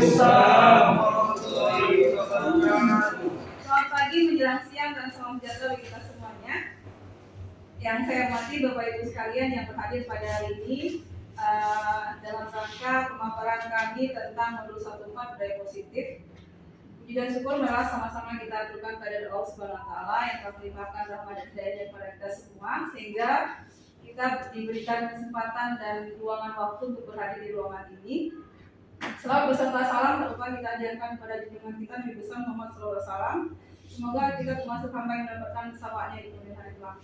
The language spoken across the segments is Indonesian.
Waalaikumsalam. Selamat pagi, menjelang siang, dan salam sejahtera bagi kita semuanya. Yang saya hormati Bapak Ibu sekalian yang berhadir pada hari ini dalam rangka pemaparan kami tentang modul 14 budaya positif. Puji dan syukur malah sama-sama kita aturkan pada Allah Subhanahu wa Ta'ala yang telah melimpahkan rahmat dan hidayahnya kepada kita semua, sehingga kita diberikan kesempatan dan ruangan waktu untuk berhadir di ruangan ini. Selalu beserta salam terlupa kita ajarkan kepada junjungan kita Nabi besar Muhammad SAW. Semoga kita termasuk hamba yang mendapatkan kesabarannya di kemudian hari kelak.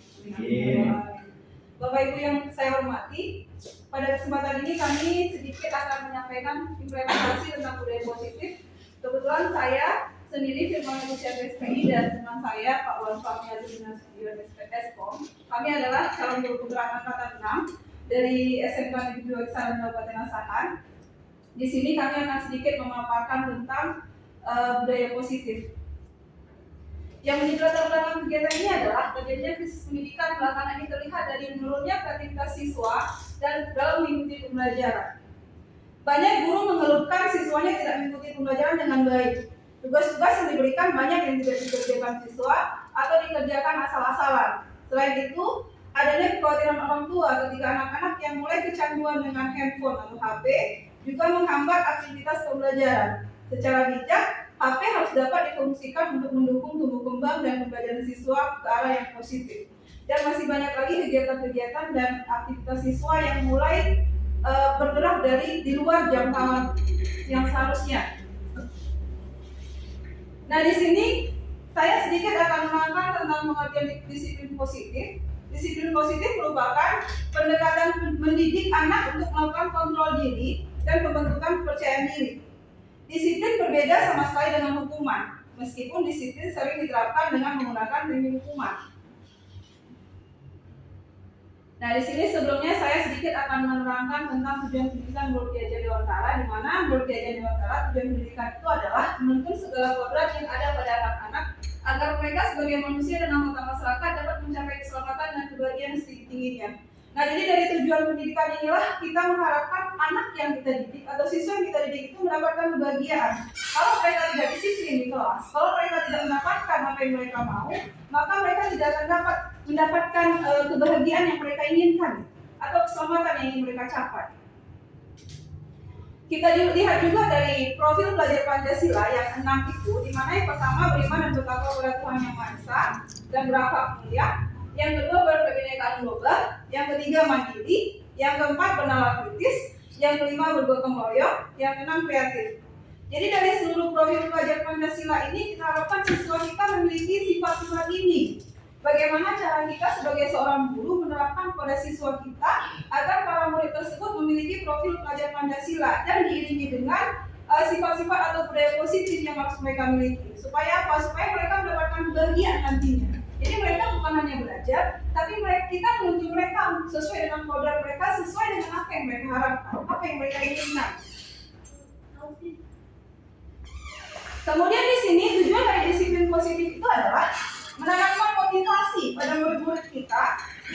Bapak Ibu yang saya hormati, pada kesempatan ini kami sedikit akan menyampaikan implementasi tentang budaya positif. Kebetulan saya sendiri firman Manusia SPI dan teman saya Pak Wan Fahmi Azudina Eskom. Kami adalah calon guru penggerak angkatan 6 dari SMK Negeri 2 Kisaran Kabupaten Asahan. Di sini kami akan sedikit memaparkan tentang budaya positif. Yang menjadi latar belakang kegiatan ini adalah terjadinya krisis pendidikan belakangan ini terlihat dari menurunnya kreativitas siswa dan dalam mengikuti pembelajaran. Banyak guru mengeluhkan siswanya tidak mengikuti pembelajaran dengan baik. Tugas-tugas yang diberikan banyak yang tidak dikerjakan siswa atau dikerjakan asal-asalan. Selain itu, adanya kekhawatiran orang tua ketika anak-anak yang mulai kecanduan dengan handphone atau HP juga menghambat aktivitas pembelajaran. Secara bijak, HP harus dapat difungsikan untuk mendukung tumbuh kembang dan pembelajaran siswa ke arah yang positif. Dan masih banyak lagi kegiatan-kegiatan dan aktivitas siswa yang mulai bergerak dari di luar jangkauan yang seharusnya. Nah, di sini saya sedikit akan menerangkan tentang pengertian disiplin positif. Disiplin positif merupakan pendekatan mendidik anak untuk melakukan kontrol diri dan pembentukan kepercayaan diri. Disiplin berbeda sama sekali dengan hukuman, meskipun disiplin sering diterapkan dengan menggunakan teknik hukuman. Nah, di sini sebelumnya saya sedikit akan menerangkan tentang tujuan pendidikan menurut Ki Hajar Dewantara, di mana menurut Ki Hajar Dewantara tujuan pendidikan itu adalah menuntun segala kodrat yang ada pada anak-anak agar mereka sebagai manusia dan anggota masyarakat dapat mencapai keselamatan dan kebahagiaan setinggi-tingginya. Nah, jadi dari tujuan pendidikan inilah kita mengharapkan anak yang kita didik atau siswa yang kita didik itu mendapatkan kebahagiaan. Kalau mereka tidak disiplin di kelas, kalau mereka tidak mendapatkan apa yang mereka mau, maka mereka tidak akan dapat mendapatkan kebahagiaan yang mereka inginkan atau keselamatan yang ingin mereka capai. Kita lihat juga dari profil pelajar Pancasila yang 6 itu, di mana yang pertama beriman dan bertakwa kepada Tuhan Yang Maha Esa dan berakhlak mulia, yang kedua berkebinekaan global, yang ketiga mandiri, yang keempat bernalar kritis, yang kelima bergotong royong, yang keenam kreatif. Jadi dari seluruh profil pelajar Pancasila ini kita harapkan siswa kita memiliki sifat-sifat ini. Bagaimana cara kita sebagai seorang guru menerapkan pada siswa kita agar para murid tersebut memiliki profil pelajar Pancasila dan diiringi dengan sifat-sifat atau budaya positif yang harus mereka miliki. Supaya apa? Supaya mereka mendapatkan kebahagiaan nantinya. Jadi mereka bukan hanya belajar, tapi kita menuntun mereka sesuai dengan kodrat mereka, sesuai dengan apa yang mereka harapkan, apa yang mereka inginkan. Kemudian di sini tujuan dari disiplin positif itu adalah menanamkan motivasi pada murid-murid kita,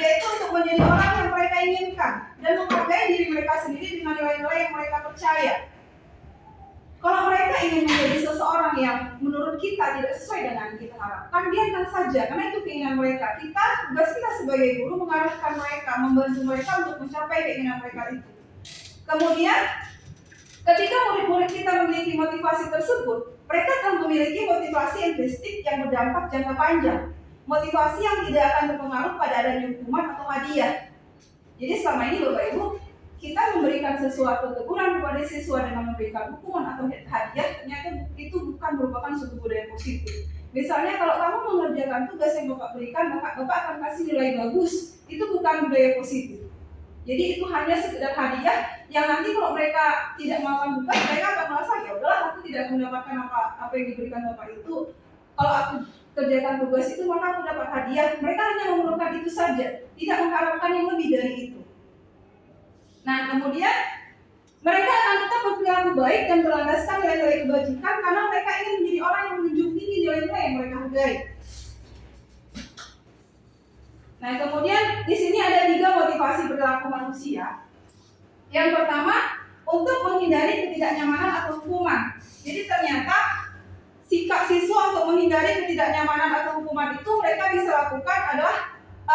yaitu untuk menjadi orang yang mereka inginkan dan menghargai diri mereka sendiri dengan nilai-nilai yang mereka percaya. Kalau mereka ingin menjadi seseorang yang menurut kita tidak sesuai dengan yang kita harapkan, biarkan saja, karena itu keinginan mereka. Tugas kita sebagai guru mengarahkan mereka, membantu mereka untuk mencapai keinginan mereka itu. Kemudian, ketika murid-murid kita memiliki motivasi tersebut, mereka akan memiliki motivasi intrinsik yang berdampak jangka panjang. Motivasi yang tidak akan berpengaruh pada adanya hukuman atau hadiah. Jadi selama ini Bapak Ibu, kita memberikan sesuatu teguran kepada siswa dengan memberikan hukuman atau hadiah, ternyata itu bukan merupakan suatu budaya positif. Misalnya kalau kamu mengerjakan tugas yang Bapak berikan, maka Bapak akan kasih nilai bagus. Itu bukan budaya positif. Jadi itu hanya sekedar hadiah yang nanti kalau mereka tidak melakukan tugas, mereka akan merasa ya udahlah aku tidak mendapatkan apa yang diberikan Bapak itu. Kalau aku kerjakan tugas itu maka aku dapat hadiah. Mereka hanya memerlukan itu saja, tidak mengharapkan yang lebih dari itu. Nah, kemudian mereka akan tetap berperilaku baik dan berlandaskan nilai-nilai kebajikan karena mereka ingin menjadi orang yang menjunjung tinggi nilai-nilai yang mereka hargai. Nah, kemudian di sini ada 3 motivasi perilaku manusia. Yang pertama, untuk menghindari ketidaknyamanan atau hukuman. Jadi ternyata sikap siswa untuk menghindari ketidaknyamanan atau hukuman itu mereka bisa lakukan adalah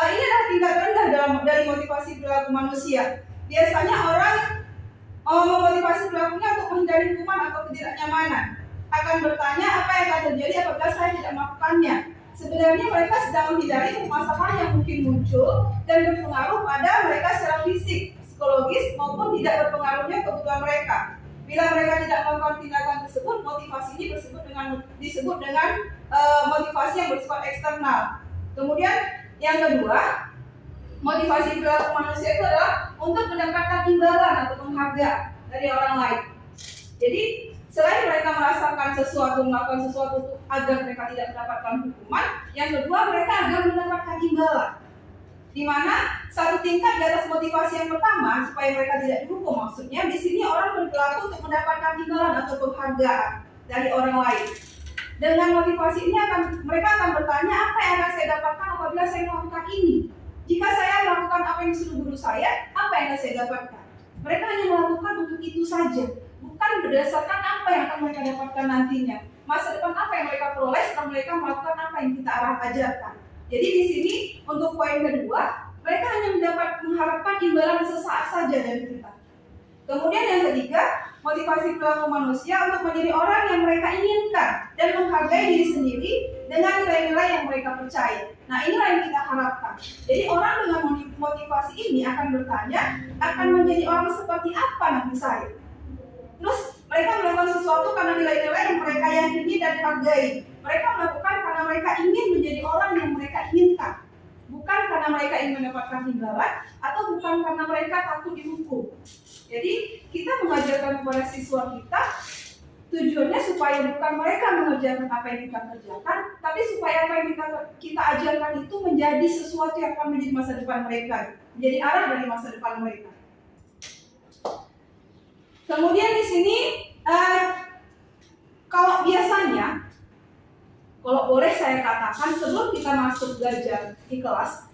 ini adalah tingkat rendah dari motivasi perilaku manusia. Biasanya orang memotivasi perilakunya untuk menghindari hukuman atau ketidaknyamanan. Akan bertanya apa yang akan terjadi apabila saya tidak melakukannya. Sebenarnya mereka sedang menghindari permasalahan yang mungkin muncul dan berpengaruh pada mereka secara fisik, psikologis maupun tidak berpengaruhnya kebutuhan mereka. Bila mereka tidak melakukan tindakan tersebut, motivasi ini disebut dengan motivasi yang bersifat eksternal. Kemudian yang kedua, motivasi perilaku manusia itu adalah untuk mendapatkan imbalan atau penghargaan dari orang lain. Jadi selain mereka merasakan sesuatu, melakukan sesuatu agar mereka tidak mendapatkan hukuman, yang kedua mereka agar mendapatkan imbalan. Di mana satu tingkat di atas motivasi yang pertama supaya mereka tidak dihukum, maksudnya di sini orang berperilaku untuk mendapatkan imbalan atau penghargaan dari orang lain. Dengan motivasi ini mereka akan bertanya apa yang akan saya dapatkan apabila saya melakukan ini. Jika saya melakukan apa yang disuruh guru saya, apa yang akan saya dapatkan? Mereka hanya melakukan untuk itu saja, bukan berdasarkan apa yang akan mereka dapatkan nantinya. Masa depan apa yang mereka peroleh setelah mereka melakukan apa yang kita ajarkan. Jadi di sini untuk poin kedua, mereka hanya mengharapkan imbalan sesaat saja dari kita. Kemudian yang ketiga, motivasi perilaku manusia untuk menjadi orang yang mereka inginkan dan menghargai diri sendiri dengan nilai-nilai yang mereka percaya. Nah, inilah yang kita harapkan. Jadi orang dengan motivasi ini akan bertanya, akan menjadi orang seperti apa nanti saya? Terus mereka melakukan sesuatu karena nilai-nilai yang mereka yakini dan hargai. Mereka melakukan karena mereka ingin menjadi orang yang mereka inginkan. Bukan karena mereka ingin mendapatkan imbalan atau bukan karena mereka takut dihukum. Jadi kita mengajarkan kepada siswa kita tujuannya supaya bukan mereka mengerjakan apa yang kita kerjakan, tapi supaya apa yang kita ajarkan itu menjadi sesuatu yang akan menjadi masa depan mereka, menjadi arah dari masa depan mereka. Kemudian di sini kalau biasanya, kalau boleh saya katakan sebelum kita masuk belajar di kelas,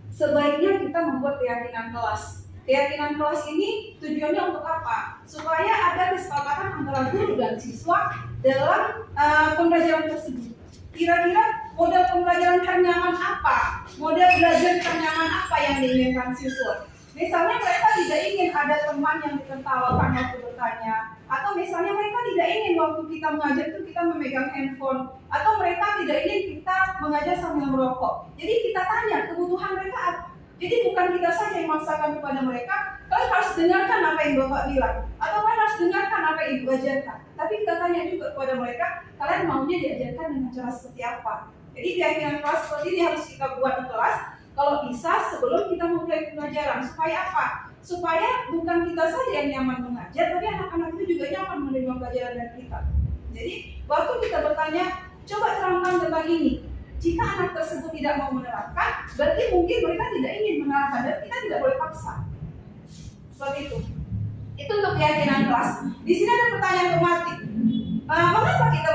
sebaiknya kita membuat keyakinan kelas. Keyakinan kelas ini tujuannya untuk apa? Supaya ada kesepakatan antara guru dan siswa dalam pembelajaran tersebut. Kira-kira model pembelajaran ternyaman apa? Model belajar ternyaman apa yang diinginkan siswa? Misalnya mereka tidak ingin ada teman yang ditertawakan waktu bertanya, atau misalnya mereka tidak ingin waktu kita mengajar itu kita memegang handphone, atau mereka tidak ingin kita mengajar sambil merokok. Jadi kita tanya kebutuhan mereka apa? Jadi bukan kita saja yang memaksakan kepada mereka, kalian harus dengarkan apa yang Bapak bilang, atau kalian harus dengarkan apa yang Ibu ajarkan. Tapi kita tanya juga kepada mereka, kalian maunya diajarkan dengan cara seperti apa? Jadi keyakinan kelas seperti ini harus kita buat di kelas, kalau bisa sebelum kita memulai pembelajaran. Supaya apa? Supaya bukan kita saja yang nyaman mengajar, tapi anak-anak itu juga nyaman menerima pelajaran dari kita. Jadi waktu kita bertanya, coba terangkan tentang ini. Jika anak tersebut tidak mau menerapkan, berarti mungkin mereka tidak ingin menerapkan dan kita tidak boleh paksa. Seperti itu. Itu untuk keyakinan kelas. Di sini ada pertanyaan tematik. Mengapa kita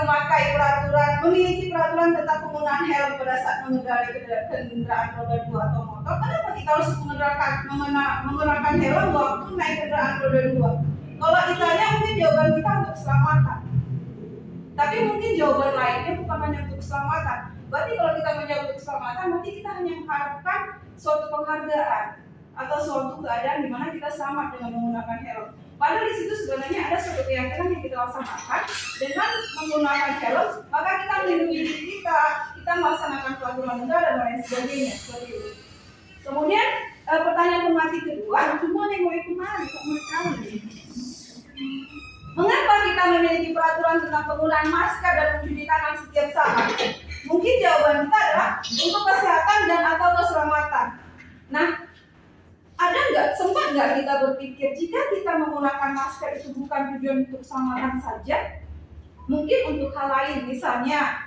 memiliki peraturan tentang penggunaan helm pada saat mengendarai kendaraan roda 2 atau motor? Kenapa kita harus menggunakan helm waktu naik kendaraan roda 2? Kalau ditanya mungkin jawaban kita untuk keselamatan. Tapi mungkin jawaban lainnya bukan hanya untuk keselamatan. Berarti kalau kita menjawab untuk keselamatan, nanti kita hanya mengharapkan suatu penghargaan atau suatu keadaan di mana kita selamat dengan menggunakan helm. Padahal di situ sebenarnya ada suatu keyakinan yang kita laksanakan dengan menggunakan helm, maka kita melindungi diri kita melaksanakan peraturan negara dan lain sebagainya. Seperti itu. Kemudian pertanyaan pematik kedua, semua yang mau ikut mari, mengapa kita memiliki peraturan tentang penggunaan masker dan mencuci tangan setiap saat? Mungkin jawaban kita adalah untuk kesehatan dan atau keselamatan. Nah, sempat nggak kita berpikir jika kita menggunakan masker itu bukan tujuan untuk keselamatan saja, mungkin untuk hal lain, misalnya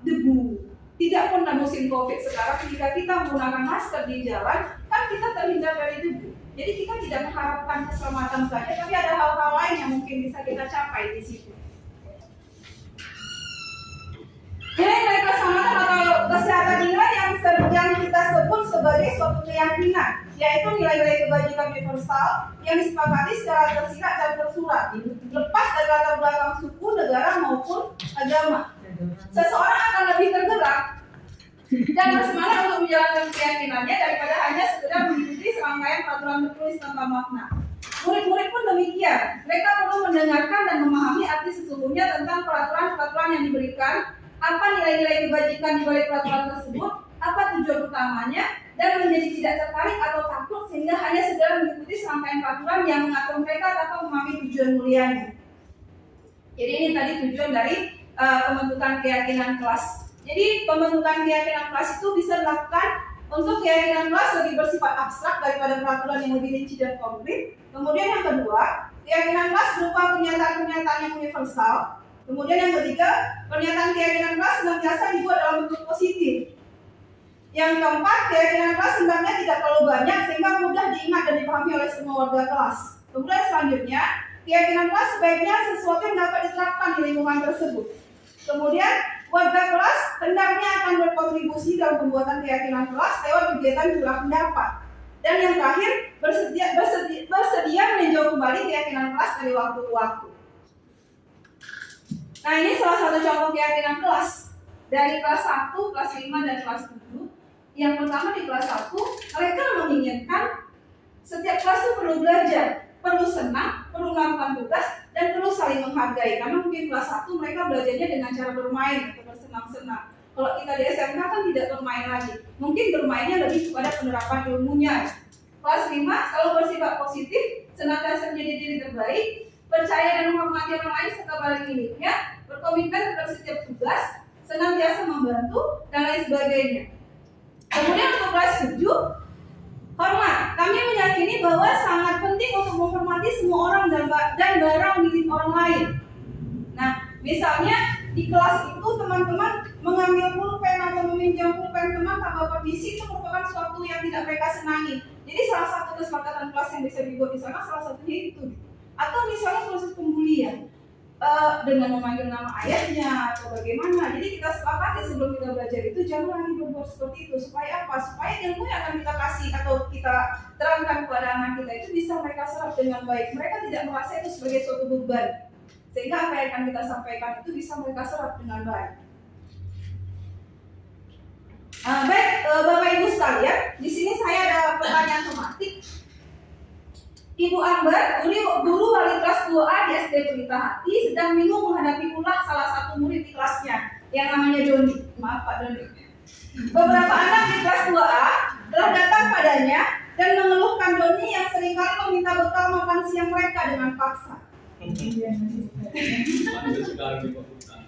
debu. Tidak pun musim COVID sekarang, jika kita menggunakan masker di jalan, kan kita terhindar dari debu. Jadi kita tidak mengharapkan keselamatan saja, tapi ada hal-hal lain yang mungkin bisa kita capai di situ. Nilai keselamatan atau kesehatan inilah yang kita sebut sebagai suatu keyakinan, yaitu nilai-nilai kebajikan universal yang disepakati secara tersirat dan tersurat, lepas dari latar belakang suku, negara maupun agama. Seseorang akan lebih tergerak dan bersemangat untuk menjalankan keyakinannya daripada hanya sekedar mengikuti serangkaian peraturan tertulis tanpa makna. Murid-murid pun demikian. Mereka perlu mendengarkan dan memahami arti sesungguhnya tentang peraturan-peraturan yang diberikan, apa nilai-nilai kebajikan di balik peraturan tersebut, apa tujuan utamanya, dan menjadi tidak tertarik atau takut sehingga hanya sekedar mengikuti serangkaian peraturan yang mengatur mereka tanpa memahami tujuan mulianya. Jadi ini tadi tujuan dari pembentukan keyakinan kelas. Jadi pembentukan keyakinan kelas itu bisa dilakukan untuk keyakinan kelas lebih bersifat abstrak daripada peraturan yang lebih rinci dan konkret. Kemudian yang kedua, keyakinan kelas berupa pernyataan-pernyataan yang universal. Kemudian yang ketiga, pernyataan keyakinan kelas senantiasa dibuat dalam bentuk positif. Yang keempat, keyakinan kelas hendaknya tidak terlalu banyak sehingga mudah diingat dan dipahami oleh semua warga kelas. Kemudian selanjutnya, keyakinan kelas sebaiknya sesuatu yang dapat diterapkan di lingkungan tersebut. Kemudian, warga kelas hendaknya akan berkontribusi dalam pembuatan keyakinan kelas lewat kegiatan jual pendapat. Dan yang terakhir, bersedia meninjau kembali keyakinan kelas dari waktu ke waktu. Nah, ini salah satu contoh keyakinan kelas dari kelas 1, kelas 5, dan kelas 7. Yang pertama di kelas 1, mereka menginginkan setiap kelas itu perlu belajar, perlu senang, perlu melakukan tugas, dan perlu saling menghargai. Karena mungkin kelas 1 mereka belajarnya dengan cara bermain atau bersenang-senang. Kalau kita di SMK kan tidak bermain lagi, mungkin bermainnya lebih kepada penerapan ilmunya. Kelas 5 selalu bersifat positif, senantiasa menjadi diri terbaik, percaya dan menghormati orang lain serta balik miliknya, berkomitmen terhadap setiap tugas, senantiasa membantu, dan lain sebagainya. Kemudian untuk kelas 7, hormat. Kami meyakini bahwa sangat penting untuk menghormati semua orang dan barang milik orang lain. Nah, misalnya di kelas itu teman-teman mengambil pulpen atau meminjam pulpen teman tanpa permisi itu merupakan sesuatu yang tidak mereka senangi. Jadi salah satu kesepakatan kelas yang bisa dibuat di sana salah satunya itu. Atau misalnya proses pembulian dengan memanggil nama ayahnya atau bagaimana. Jadi kita sepakati sebelum kita belajar itu jangan lagi berbuat seperti itu. Supaya apa? Supaya ilmu yang akan kita kasih atau kita terangkan kepada anak kita itu bisa mereka serap dengan baik. Mereka tidak merasa itu sebagai suatu beban. Sehingga apa yang akan kita sampaikan itu bisa mereka serap dengan baik. Baik, Bapak Ibu sekalian, di sini saya ada pertanyaan tematik. Ibu Ambar, guru wali kelas 2A di SD Pelita Hati, sedang bingung menghadapi ulah salah satu murid di kelasnya yang namanya Doni. Maaf Pak Doni. Beberapa anak di kelas 2A telah datang padanya dan mengeluhkan Doni yang seringkali meminta bekal makan siang mereka dengan paksa.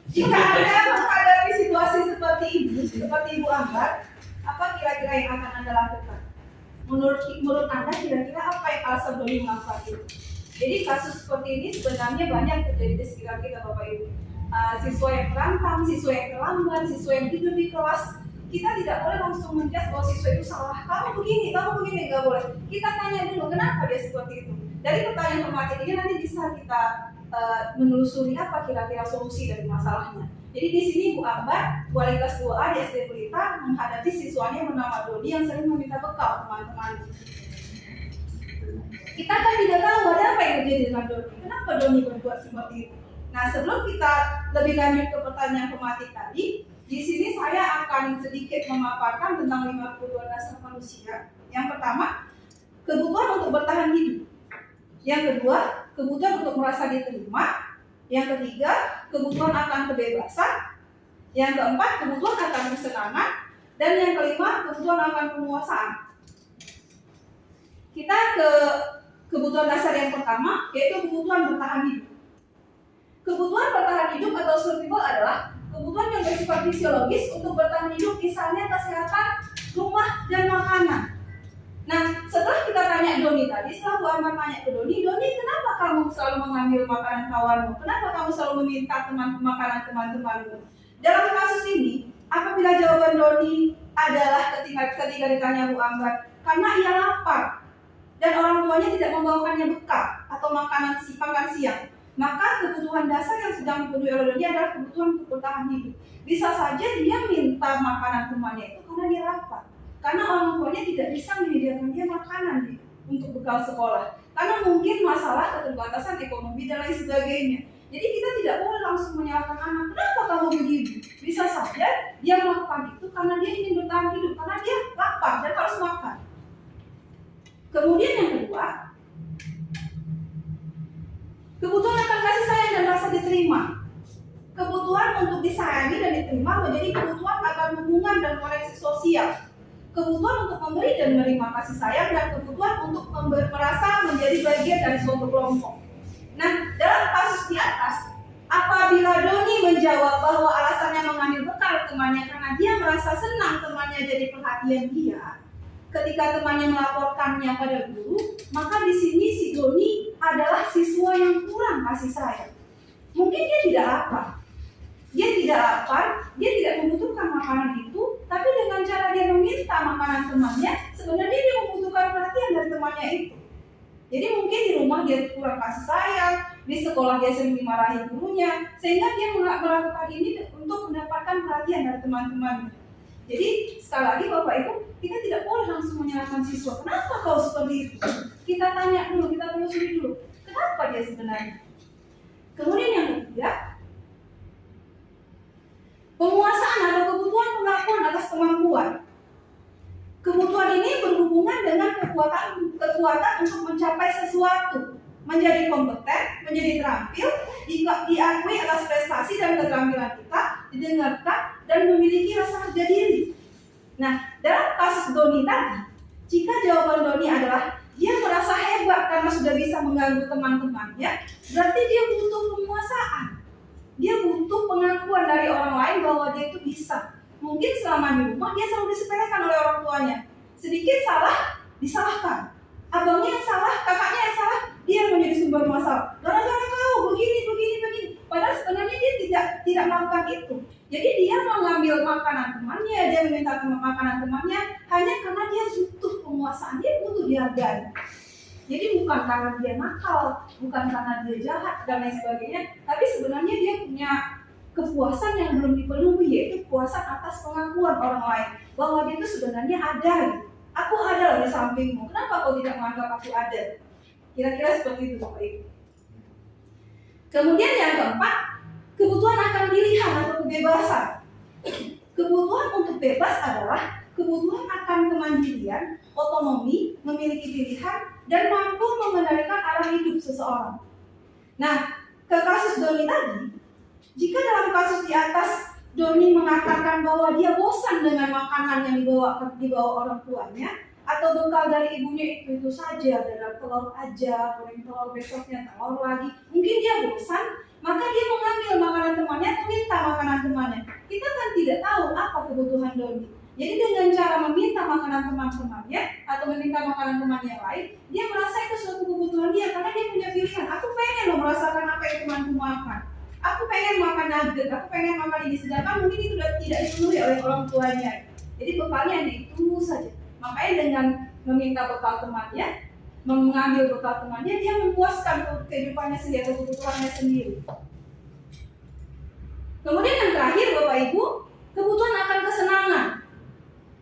Jika Anda menghadapi situasi seperti ini, seperti Ibu Ambar, apa kira-kira yang akan Anda lakukan? Menurut Anda kira-kira apa yang alasan Doni melakukan itu? Jadi kasus seperti ini sebenarnya banyak terjadi di sekitar kita Bapak Ibu. Siswa yang terantang, siswa yang terlambat, siswa yang tidur di kelas. Kita tidak boleh langsung menjudge bahwa siswa itu salah. Kamu begini, nggak boleh. Kita tanya dulu kenapa dia seperti itu. Dari pertanyaan formatif ini nanti bisa kita menelusuri apa kira-kira solusi dari masalahnya. Jadi di sini Bu Ambar, wali kelas 2A di SD Pelita menghadapi siswanya bernama Doni yang sering meminta bekal teman-teman. Kita kan tidak tahu ada apa yang terjadi dengan Doni. Kenapa Doni berbuat seperti itu? Nah, sebelum kita lebih lanjut ke pertanyaan formatif tadi, di sini saya akan sedikit memaparkan tentang 5 kebutuhan dasar manusia. Yang pertama, kebutuhan untuk bertahan hidup. Yang kedua, kebutuhan untuk merasa diterima. Yang ketiga, kebutuhan akan kebebasan. Yang keempat, kebutuhan akan kesenangan. Dan yang kelima, kebutuhan akan penguasaan. Kita ke kebutuhan dasar yang pertama, yaitu kebutuhan bertahan hidup. Kebutuhan bertahan hidup atau survival adalah kebutuhan yang bersifat fisiologis untuk bertahan hidup, misalnya kesehatan, rumah, dan makanan. Nah, setelah kita tanya Doni tadi, setelah Bu Ambar tanya ke Doni, kenapa kamu selalu mengambil makanan kawanmu? Kenapa kamu selalu meminta makanan teman-temanmu? Dalam kasus ini, apabila jawaban Doni adalah ketika ditanya Bu Ambar, karena ia lapar dan orang tuanya tidak membawakannya bekal atau makan siang, maka kebutuhan dasar yang sedang dipenuhi oleh Doni adalah kebutuhan untuk bertahan hidup. Bisa saja dia minta makanan temannya itu karena dia lapar. karena orang tuanya tidak bisa menyediakan dia makanan untuk bekal sekolah, karena mungkin masalah keterbatasan ekonomi dan lain sebagainya. Jadi kita tidak boleh langsung menyalahkan anak, kenapa kamu begini? Bisa saja dia melakukan itu karena dia ingin bertahan hidup, karena dia lapar dan harus makan. Kemudian yang kedua, kebutuhan akan kasih sayang dan rasa diterima. Kebutuhan untuk disayangi dan diterima menjadi kebutuhan akan hubungan dan koneksi sosial. Kebutuhan untuk memberi dan menerima kasih sayang, dan kebutuhan untuk merasa menjadi bagian dari suatu kelompok. Nah, dalam kasus di atas, apabila Doni menjawab bahwa alasannya mengambil bekal temannya karena dia merasa senang temannya jadi perhatian dia, ketika temannya melaporkannya pada guru, maka di sini si Doni adalah siswa yang kurang kasih sayang. Mungkin dia tidak lapar, dia tidak membutuhkan makanan itu, tapi dengan cara dia meminta makanan temannya, sebenarnya dia membutuhkan perhatian dari temannya itu. Jadi mungkin di rumah dia kurang kasih sayang, di sekolah dia sering dimarahi gurunya, sehingga dia melakukan ini untuk mendapatkan perhatian dari teman-temannya. Jadi sekali lagi Bapak Ibu, kita tidak boleh langsung menyalahkan siswa. Kenapa kau seperti itu? Kita tanya dulu, kita telusuri dulu. Kenapa dia sebenarnya? Kemudian yang ketiga, penguasaan atau kebutuhan pengakuan atas kemampuan. Kebutuhan ini berhubungan dengan kekuatan untuk mencapai sesuatu, menjadi kompeten, menjadi terampil, diakui atas prestasi dan keterampilan kita, didengarkan, dan memiliki rasa harga diri. Nah, dalam kasus Doni tadi, jika jawaban Doni adalah dia merasa hebat karena sudah bisa mengganggu teman-temannya, berarti dia butuh penguasaan. Dia butuh pengakuan dari orang lain bahwa dia itu bisa. Mungkin selama di rumah dia selalu disepelekan oleh orang tuanya. Sedikit salah, disalahkan. Abangnya yang salah, kakaknya yang salah, dia menjadi sumber masalah. Gara-gara kau begini. Padahal sebenarnya dia tidak melakukan itu. Jadi dia mengambil makanan temannya, dia meminta makanan temannya hanya karena dia butuh penguasaan, dia butuh dihargai. Jadi bukan karena dia nakal, bukan karena dia jahat dan lain sebagainya, tapi sebenarnya dia punya kepuasan yang belum dipenuhi, yaitu kepuasan atas pengakuan orang lain bahwa dia itu sebenarnya ada. Aku ada di sampingmu. Kenapa kau tidak menganggap aku ada? Kira-kira seperti itu Bapak Ibu. Kemudian yang keempat, kebutuhan akan pilihan atau kebebasan. Kebutuhan untuk bebas adalah kebutuhan akan kemandirian, otonomi, memiliki pilihan, dan mampu mengendalikan arah hidup seseorang. Nah, ke kasus Doni tadi, jika dalam kasus di atas Doni mengatakan bahwa dia bosan dengan makanan yang dibawa orang tuanya, atau bekal dari ibunya itu saja, ada telur aja, goreng telur, besoknya telur lagi, mungkin dia bosan, maka dia mengambil makanan temannya atau minta makanan temannya. Kita kan tidak tahu apa kebutuhan Doni. Jadi dengan cara meminta makanan teman-temannya atau meminta makanan teman yang lain, dia merasa itu suatu kebutuhan dia karena dia punya pilihan. Aku pengen merasakan apa yang temanku makan. Aku pengen makan nugget, aku pengen makan ini, sedangkan mungkin itu tidak dipenuhi oleh orang tuanya. Jadi bekalnya hanya itu saja. Makanya dengan meminta bekal temannya, mengambil bekal temannya, dia memuaskan kehidupannya sendiri atau kebutuhannya sendiri. Kemudian yang terakhir Bapak Ibu, kebutuhan akan kesenangan.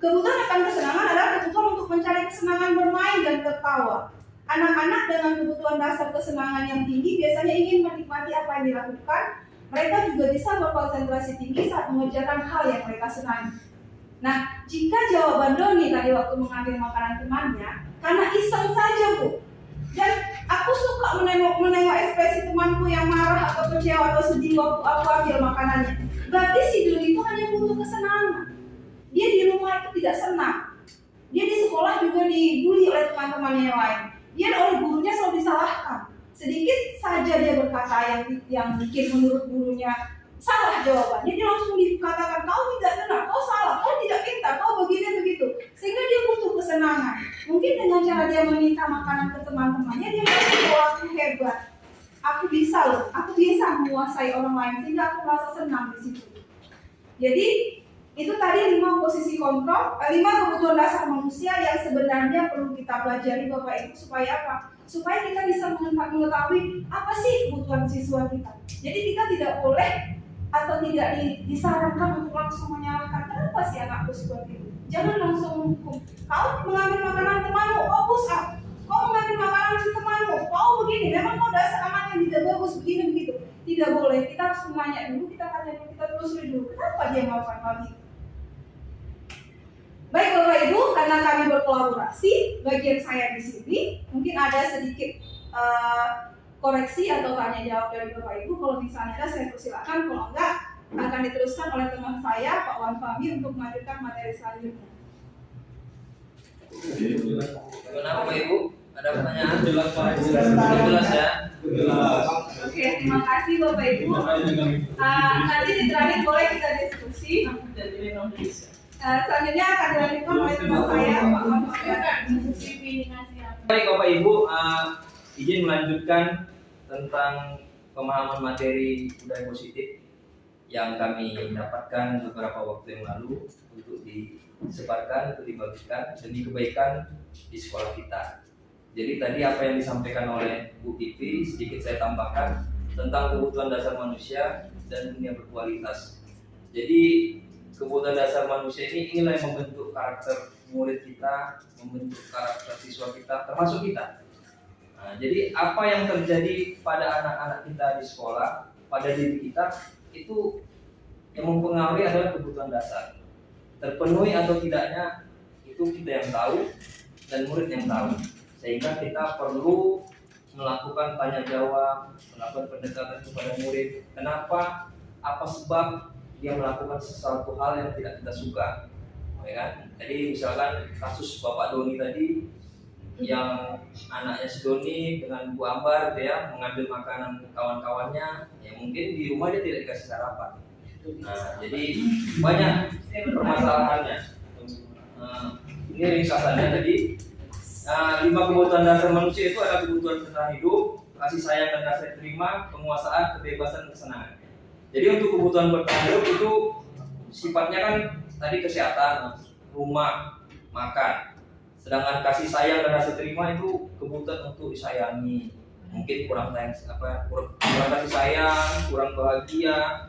Kebutuhan akan kesenangan adalah kebutuhan untuk mencari kesenangan bermain dan tertawa. Anak-anak dengan kebutuhan dasar kesenangan yang tinggi biasanya ingin menikmati apa yang dilakukan. Mereka juga bisa berkonsentrasi tinggi saat mengerjakan hal yang mereka senangi. Nah, jika jawaban Doni tadi waktu mengambil makanan temannya karena iseng saja Bu, dan aku suka menengok ekspresi temanku yang marah atau kecewa atau sedih waktu aku ambil makanannya, berarti si Doni itu hanya butuh kesenangan. Dia di rumah itu tidak senang. Dia di sekolah juga dibully oleh teman-temannya yang lain. Dia oleh gurunya selalu disalahkan. Sedikit saja dia berkata yang bikin menurut gurunya salah jawabannya, dia langsung dikatakan kau tidak benar, kau salah, kau tidak pintar, kau begini begitu. Sehingga dia butuh kesenangan. Mungkin dengan cara dia meminta makanan ke teman-temannya, dia merasa bahwa aku hebat, aku bisa loh, aku bisa menguasai orang lain, sehingga aku merasa senang di situ. Jadi itu tadi 5 posisi kontrol, 5 kebutuhan dasar manusia yang sebenarnya perlu kita pelajari Bapak Ibu supaya apa? Supaya kita bisa mengetahui apa sih kebutuhan siswa kita. Jadi kita tidak boleh atau tidak disarankan untuk langsung menyalahkan kenapa sih anakku seperti itu. Jangan langsung menghukum. Kau mengambil makanan temanmu, kau push up. Kau mengambil makanan si temanmu, kau begini. Memang kau dasar anak yang tidak bagus begini begitu. Tidak boleh. Kita harus tanya dulu, kita tanya dulu, kita telusuri dulu. Kenapa dia melakukan hal itu? Baik Bapak Ibu, karena kami berkolaborasi, bagian saya di sini mungkin ada sedikit koreksi atau tanya jawab dari Bapak Ibu. Kalau misalnya ada, saya persilakan. Kalau enggak, akan diteruskan oleh teman saya, Pak Wan Fahmi, untuk melanjutkan materi selanjutnya. Gimana Bapak Ibu? Ada pertanyaan? Jelas Pak. Jelas ya? Jelas. Oke, terima kasih Bapak Ibu. Nanti di terakhir boleh kita diskusi. Selanjutnya akan dilanjutkan oleh teman saya, Pak Wan Fahmi. Baik Bapak Ibu, izin melanjutkan tentang pemahaman materi budaya positif yang kami dapatkan beberapa waktu yang lalu untuk disebarkan, untuk dibagikan demi kebaikan di sekolah kita. Jadi tadi apa yang disampaikan oleh Bu Pipi, sedikit saya tambahkan tentang kebutuhan dasar manusia dan dunia berkualitas. Jadi kebutuhan dasar manusia ini inilah yang membentuk karakter murid kita, membentuk karakter siswa kita, termasuk kita. Nah, jadi apa yang terjadi pada anak-anak kita di sekolah, pada diri kita, itu yang mempengaruhi adalah kebutuhan dasar. Terpenuhi atau tidaknya itu kita yang tahu dan murid yang tahu. Sehingga kita perlu melakukan tanya jawab, melakukan pendekatan kepada murid. Kenapa? Apa sebab dia melakukan sesuatu hal yang tidak kita suka? Ya kan? Jadi misalkan kasus Bapak Doni tadi, yang anaknya si Doni dengan Bu Ambar ya mengambil makanan kawan-kawannya, ya mungkin di rumah dia tidak dikasih sarapan. Nah, jadi banyak permasalahannya. Ini ringkasannya tadi. 5 kebutuhan dasar manusia itu adalah kebutuhan bertahan hidup, kasih sayang dan rasa terima, penguasaan, kebebasan, kesenangan. Jadi untuk kebutuhan bertahan hidup itu sifatnya kan tadi kesehatan, rumah, makan. Sedangkan kasih sayang dan rasa terima itu kebutuhan untuk disayangi. Mungkin kurang kasih sayang, kurang bahagia,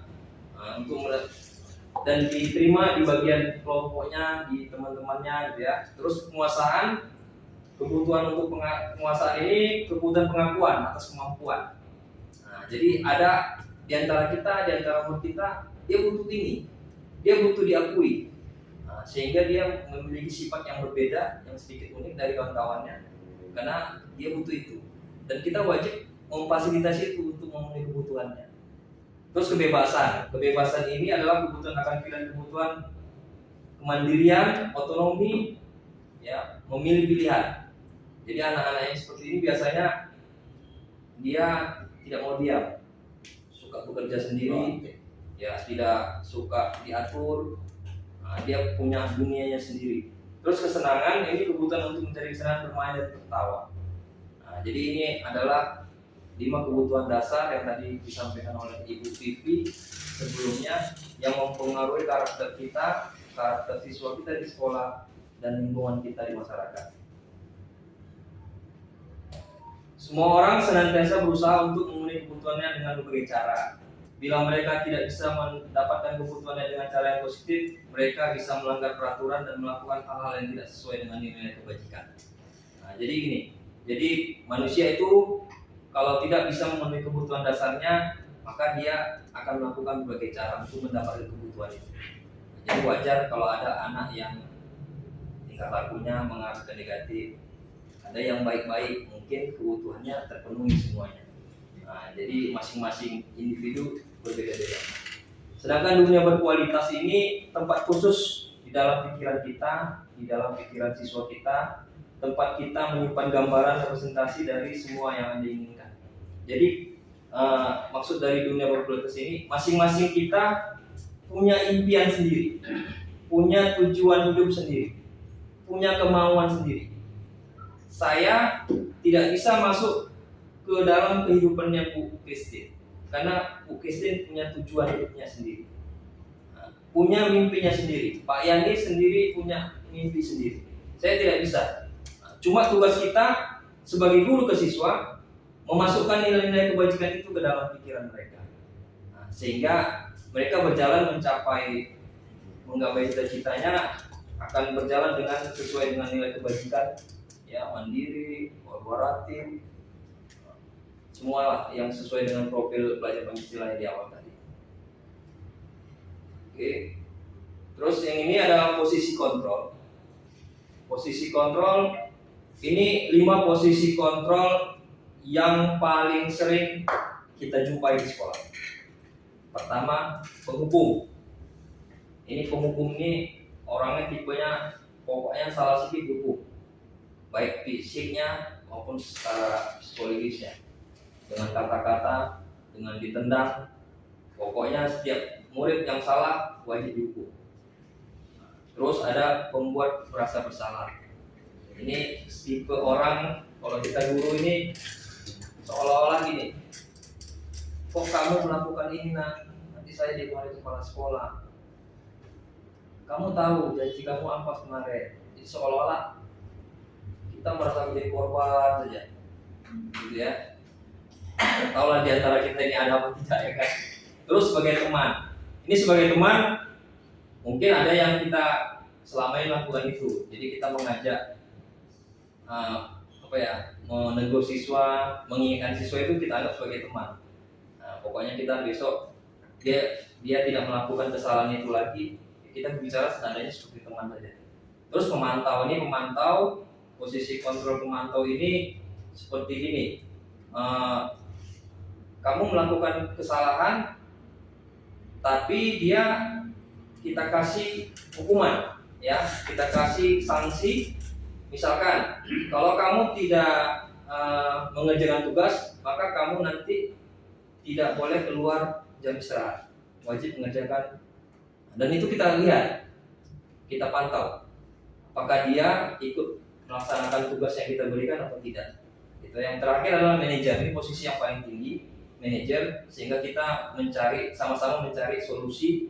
dan diterima di bagian kelompoknya, di teman-temannya gitu ya. Terus penguasaan, kebutuhan untuk penguasaan ini kebutuhan pengakuan atas kemampuan. Nah, jadi ada di antara kita, di antara murid kita, dia butuh ini, dia butuh diakui. Nah, sehingga dia memiliki sifat yang berbeda, yang sedikit unik dari kawan-kawannya, karena dia butuh itu. Dan kita wajib memfasilitasi itu untuk memenuhi kebutuhannya. Terus kebebasan ini adalah kebutuhan akan pilihan, kebutuhan kemandirian, otonomi, ya, memilih pilihan. Jadi anak-anak yang seperti ini biasanya dia tidak mau diam, suka bekerja sendiri, ya tidak suka diatur. Nah, dia punya dunianya sendiri. Terus kesenangan ini kebutuhan untuk mencari kesenangan, bermain dan tertawa. Nah, jadi ini adalah 5 kebutuhan dasar yang tadi disampaikan oleh Ibu Pipi sebelumnya yang mempengaruhi karakter kita, karakter siswa kita di sekolah dan lingkungan kita di masyarakat. Semua orang senantiasa berusaha untuk memenuhi kebutuhannya dengan berbagai cara. Bila mereka tidak bisa mendapatkan kebutuhannya dengan cara yang positif, mereka bisa melanggar peraturan dan melakukan hal-hal yang tidak sesuai dengan nilai kebajikan. Nah, jadi gini, jadi manusia itu kalau tidak bisa memenuhi kebutuhan dasarnya, maka dia akan melakukan berbagai cara untuk mendapatkan kebutuhan itu. Jadi wajar kalau ada anak yang tingkah lakunya mengarah ke negatif, ada yang baik-baik, mungkin kebutuhannya terpenuhi semuanya. Nah, jadi masing-masing individu berbeda-beda. Sedangkan dunia berkualitas ini tempat khusus di dalam pikiran kita, di dalam pikiran siswa kita, tempat kita menyimpan gambaran representasi dari semua yang Anda inginkan. Jadi maksud dari dunia berkualitas ini, masing-masing kita punya impian sendiri, punya tujuan hidup sendiri, punya kemauan sendiri. Saya tidak bisa masuk ke dalam kehidupannya Bu Christine, karena Bu Christine punya tujuan hidupnya sendiri, punya mimpinya sendiri. Pak Yani sendiri punya mimpi sendiri. Saya tidak bisa. Cuma tugas kita sebagai guru ke siswa memasukkan nilai-nilai kebajikan itu ke dalam pikiran mereka. Nah, sehingga mereka berjalan menggapai cita-citanya akan berjalan dengan sesuai dengan nilai kebajikan, ya, mandiri, kolaboratif, semua yang sesuai dengan profil pelajar Pancasila yang di awal tadi. Oke. Terus yang ini adalah posisi kontrol. Posisi kontrol ini 5 posisi kontrol yang paling sering kita jumpai di sekolah. Pertama, penghubung. Ini penghubung ini orangnya tipenya pokoknya salah sedikit dukung, baik fisiknya maupun secara psikologisnya, dengan kata-kata, dengan ditendang, pokoknya setiap murid yang salah wajib dihukum. Terus ada pembuat merasa bersalah. Ini tipe orang, kalau kita guru ini seolah-olah gini, kok kamu melakukan ini nak, nanti saya dimarahi kepala sekolah. Kamu tahu janji kamu apa kemarin. Jadi seolah-olah kita merasa menjadi korban saja, gitu ya. Tahulah di antara kita ini ada apa tidak, ya kan. Terus sebagai teman, ini sebagai teman mungkin ada yang kita selama ini lakukan itu. Jadi kita mengajak menegur siswa, mengingatkan siswa itu kita anggap sebagai teman. Pokoknya kita besok dia tidak melakukan kesalahan itu lagi, kita bicara seadanya seperti teman saja. Terus pemantau, posisi kontrol pemantau ini seperti ini. Kamu melakukan kesalahan, tapi kita kasih hukuman, ya, kita kasih sanksi. Misalkan, kalau kamu tidak mengerjakan tugas, maka kamu nanti tidak boleh keluar jam istirahat, wajib mengerjakan. Dan itu kita lihat, kita pantau, apakah dia ikut melaksanakan tugas yang kita berikan atau tidak. Itu yang terakhir adalah manajer. Ini posisi yang paling tinggi, manajer, sehingga kita sama-sama mencari solusi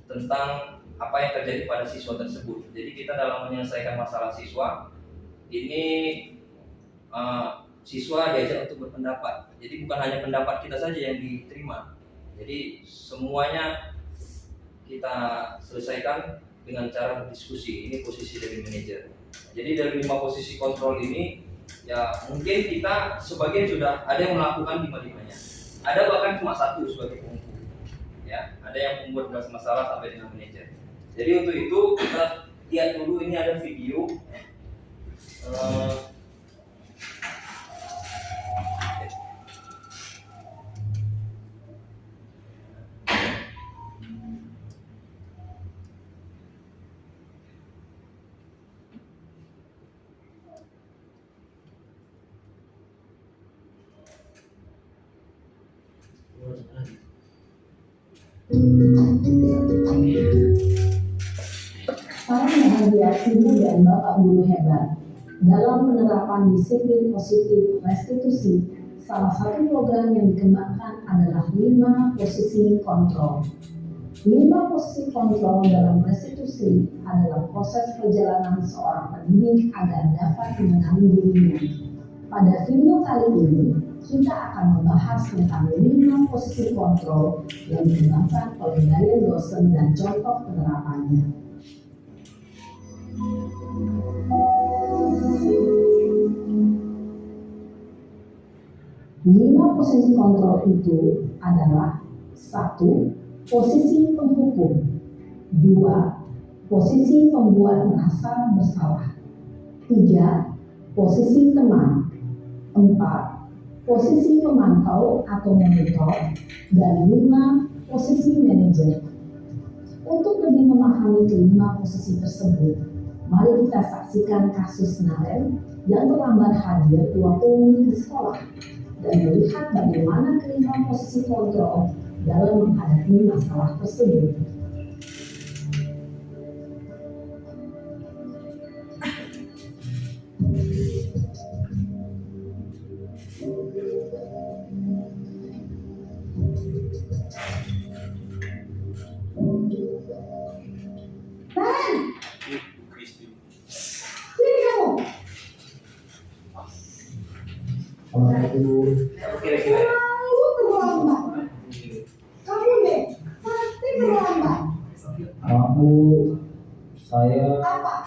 tentang apa yang terjadi pada siswa tersebut. Jadi kita dalam menyelesaikan masalah siswa ini, siswa diajak untuk berpendapat. Jadi bukan hanya pendapat kita saja yang diterima. Jadi semuanya kita selesaikan dengan cara berdiskusi. Ini posisi dari manajer. Jadi dari 5 posisi kontrol ini, ya mungkin kita sebagian sudah ada yang melakukan 5-5-nya. Ada bahkan cuma 1 sebagai penghubung. Ya, ada yang membuat masalah sampai dengan manajer. Jadi untuk itu kita lihat dulu, ini ada video. Salam bahagia Ibu dan Bapak Guru hebat. Dalam penerapan disiplin positif restitusi, salah satu program yang dikembangkan adalah 5 posisi kontrol. 5 posisi kontrol dalam restitusi adalah proses perjalanan seorang pendidik agar dapat mengenali dirinya. Pada video kali ini, kita akan membahas tentang 5 posisi kontrol yang dikembangkan oleh gaya dosen dan contoh penerapannya. Lima posisi kontrol itu adalah 1. Posisi penghukum, 2. Posisi pembuat merasa bersalah, 3. Posisi teman, 4. Posisi pemantau atau monitor, dan 5. Posisi manajer. Untuk lebih memahami kelima posisi tersebut, mari kita saksikan kasus Naren yang terlambat hadir 20 menit di sekolah dan melihat bagaimana kelima posisi kontrol dalam menghadapi masalah tersebut. Kira-kira Kamu terlambat. Kamu deh, pasti terlambat. Bu, saya Apa?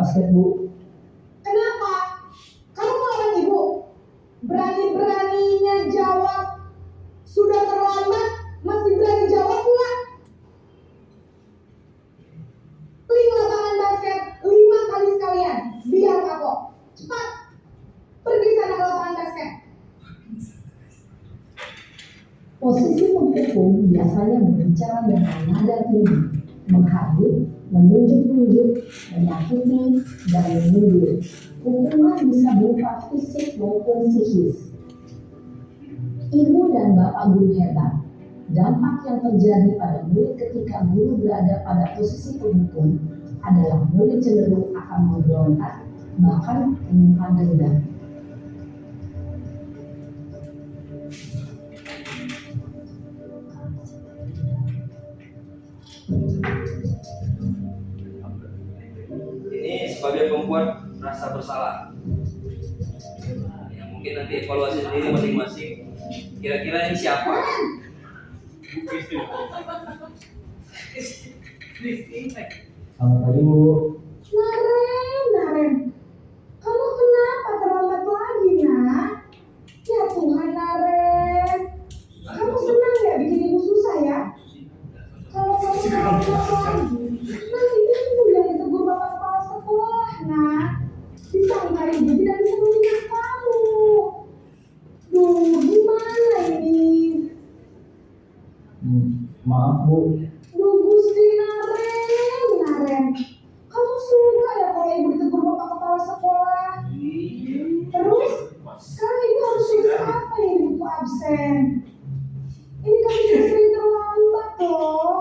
basket, Bu. Kenapa? Kamu melawan ibu? Berani-beraninya jawab. Sudah terlambat, masih berani jawab pula. Link lapangan basket 5 kali sekalian. Biar kapok. Cepat. Pergi sana ke lapangan basket. Posisi penghukum biasanya berbicara dengan nada tinggi, menghadut, menunjuk-nunjuk, menyakiti, dan menyindir. Hukuman bisa berupa fisik maupun psikis. Ibu dan bapak guru hebat. Dampak yang terjadi pada murid ketika guru berada pada posisi penghukum adalah murid cenderung akan memberontak, bahkan menyimpan dendam. Ini sebagai pembuat rasa bersalah. Ya, mungkin nanti evaluasi sendiri masing-masing. Kira-kira ini siapa? Selamat pagi, Bu. Naren. Kamu kenapa terlambat lagi, nak? Ya Tuhan, Naren. Kamu senang ya bikin ibu susah ya? Kalau kamu terlambat lagi, nanti ibu yang ditegur bapak kepala sekolah, nak. Disangka ibu tidak bisa membina kamu. Duh, gimana ini? Maaf, Bu. Duh, Gusti Naren. Kamu suka ya kalau ibu ditegur bapak kepala sekolah? Terus, sekarang ibu harus tulis apa yang di buku absen? Ini kan sudah sering terlambat loh.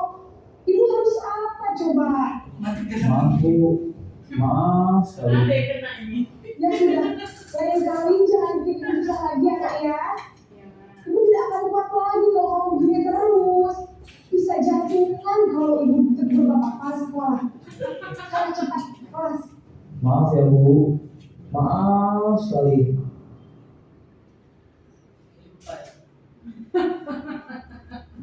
Ibu harus apa coba? Maaf, Bu. Maaf sekali. Ya sudah, lain kali jangan bikin ibu susah lagi ya, Kak ya. Ibu tidak akan kuat lagi kalau kamu begini terus. Bisa jatuhkan kalau ibu ditegur bapak kepala sekolah. Sekarang cepat, kelas. Maaf ya, Bu. Maaf sekali.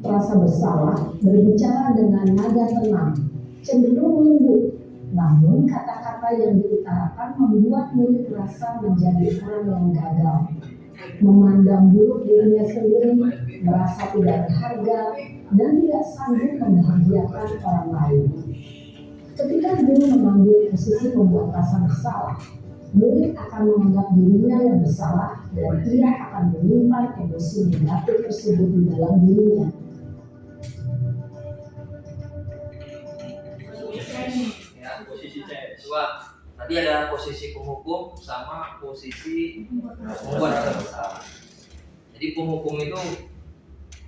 Rasa bersalah berbicara dengan nada tenang, cenderung lembut. Namun kata-kata yang diutarakan membuat murid merasa menjadi orang yang gagal, memandang buruk dirinya sendiri, merasa tidak berharga, dan tidak sanggup membahagiakan orang lain. Ketika guru mengambil posisi membuat rasa bersalah, murid akan menganggap dirinya yang bersalah dan ia akan menyimpan emosi negatif tersebut di dalam dirinya. Ya, posisi C. Coba tadi ada posisi penghukum sama posisi membuat rasa bersalah. Jadi penghukum itu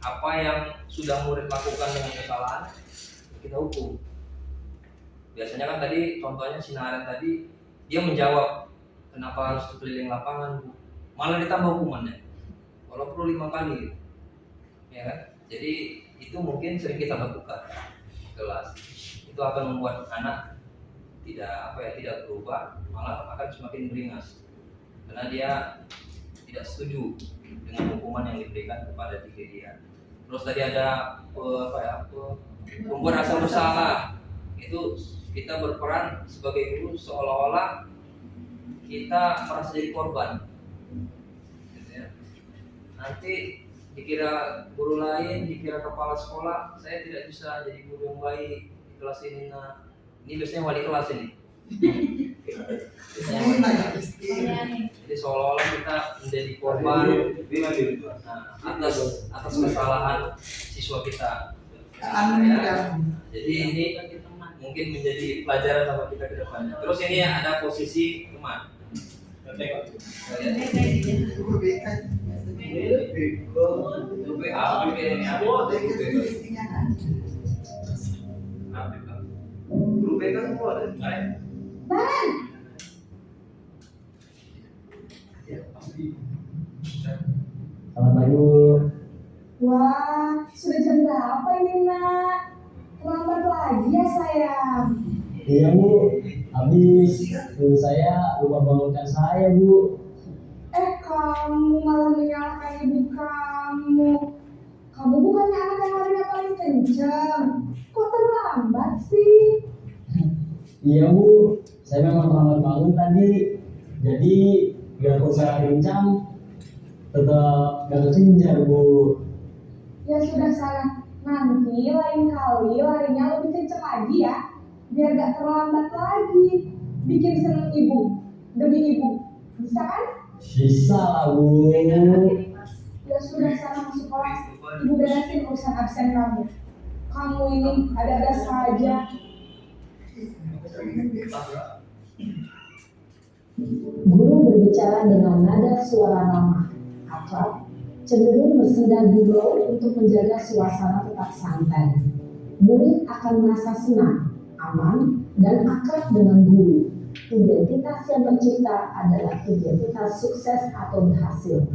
apa yang sudah murid lakukan dengan kesalahan kita hukum. Biasanya kan tadi contohnya si Naren tadi dia menjawab kenapa harus keliling lapangan, Bu. Malah ditambah hukumannya. Walau perlu 5 kali. Ya kan? Jadi itu mungkin sering kita lakukan di kelas. Itu akan membuat anak tidak berubah, malah akan semakin beringas karena dia tidak setuju dengan hukuman yang diberikan kepada diri dia. Terus tadi ada membuat rasa bersalah. Itu kita berperan sebagai guru seolah-olah kita merasa jadi korban. Gitu ya. Nanti dikira guru lain, dikira kepala sekolah, saya tidak bisa jadi guru yang baik di kelas ini. Nah, ini biasanya wali kelas ini. Jadi seolah-olah kita menjadi korban atas kesalahan siswa kita. Ya. Jadi ini mungkin menjadi pelajaran sama kita ke depannya. Terus ini ada posisi teman. Selamat pagi, Bu. Wah, sudah jam berapa ini, nak? Terlambat lagi ya, sayang. Iya, Bu. Habis ibu saya lupa bangunkan saya, Bu. Kamu malah menyalahkan ibu kamu. Kamu bukannya anak yang larinya paling kencang. Kok terlambat sih? Iya, Bu. saya memang terlambat bangun tadi, jadi biarpun saya rincang tetap gak kekejar Bu. Ya sudah sana, nanti lain kali larinya lebih kenceng lagi ya, biar gak terlambat lagi. Bikin seneng ibu, demi ibu, bisa kan? Bisa lah Bu. Ya sudah sana masuk kelas, ibu beresin urusan absen kamu. Kamu ini ada-ada saja. Guru berbicara dengan nada suara ramah, akrab, cenderung bersenda gurau untuk menjaga suasana tetap santai. Murid akan merasa senang, aman, dan akrab dengan guru. Identitas yang tercipta adalah identitas sukses atau berhasil.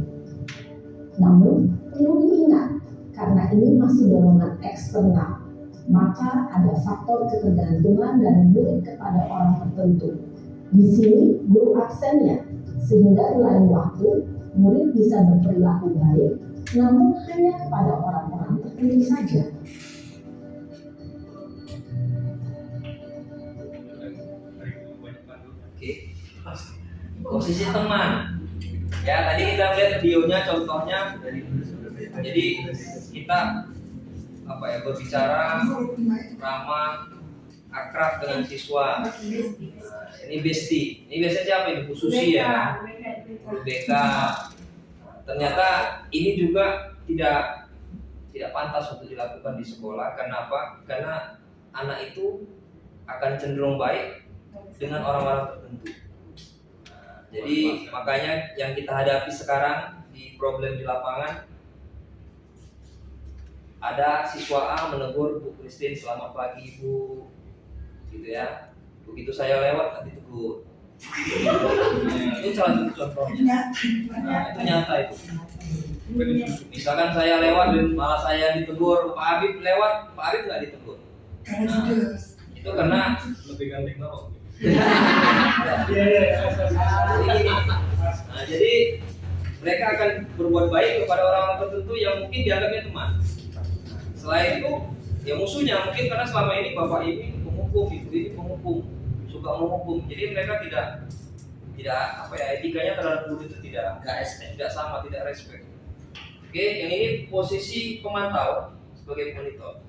Namun, perlu diingat, karena ini masih dorongan eksternal, maka ada faktor ketergantungan dari murid kepada orang tertentu. Di sini, guru absennya, sehingga di lain waktu, murid bisa berperilaku baik, namun hanya kepada orang-orang tertentu saja. Oke. Posisi teman. Ya, tadi kita lihat videonya, contohnya. Jadi kita berbicara ramah, akrab dengan siswa. Ini bestie. Ini biasanya siapa ini? Bu Susi ya. Bu BK. Ternyata ini juga tidak pantas untuk dilakukan di sekolah. Kenapa? Karena anak itu akan cenderung baik dengan orang-orang tertentu. Jadi makanya yang kita hadapi sekarang di problem di lapangan, ada siswa A menegur Bu Christine, selamat pagi Bu, gitu ya. Begitu saya lewat nanti tegur. Itu salah satu contohnya. Itu nyata itu. Misalkan saya lewat dan malah saya ditegur, Pak Habib lewat, Pak Habib nggak ditegur. Itu karena lebih ganteng tau. Jadi mereka akan berbuat baik kepada orang-orang tertentu yang mungkin dianggapnya teman. Selain itu, ya musuhnya mungkin karena selama ini bapak ini penghukum, ibu ini penghukum, suka menghukum. Jadi mereka tidak etikanya terhadap guru itu tidak sama, tidak respect. Oke, yang ini posisi pemantau sebagai monitor.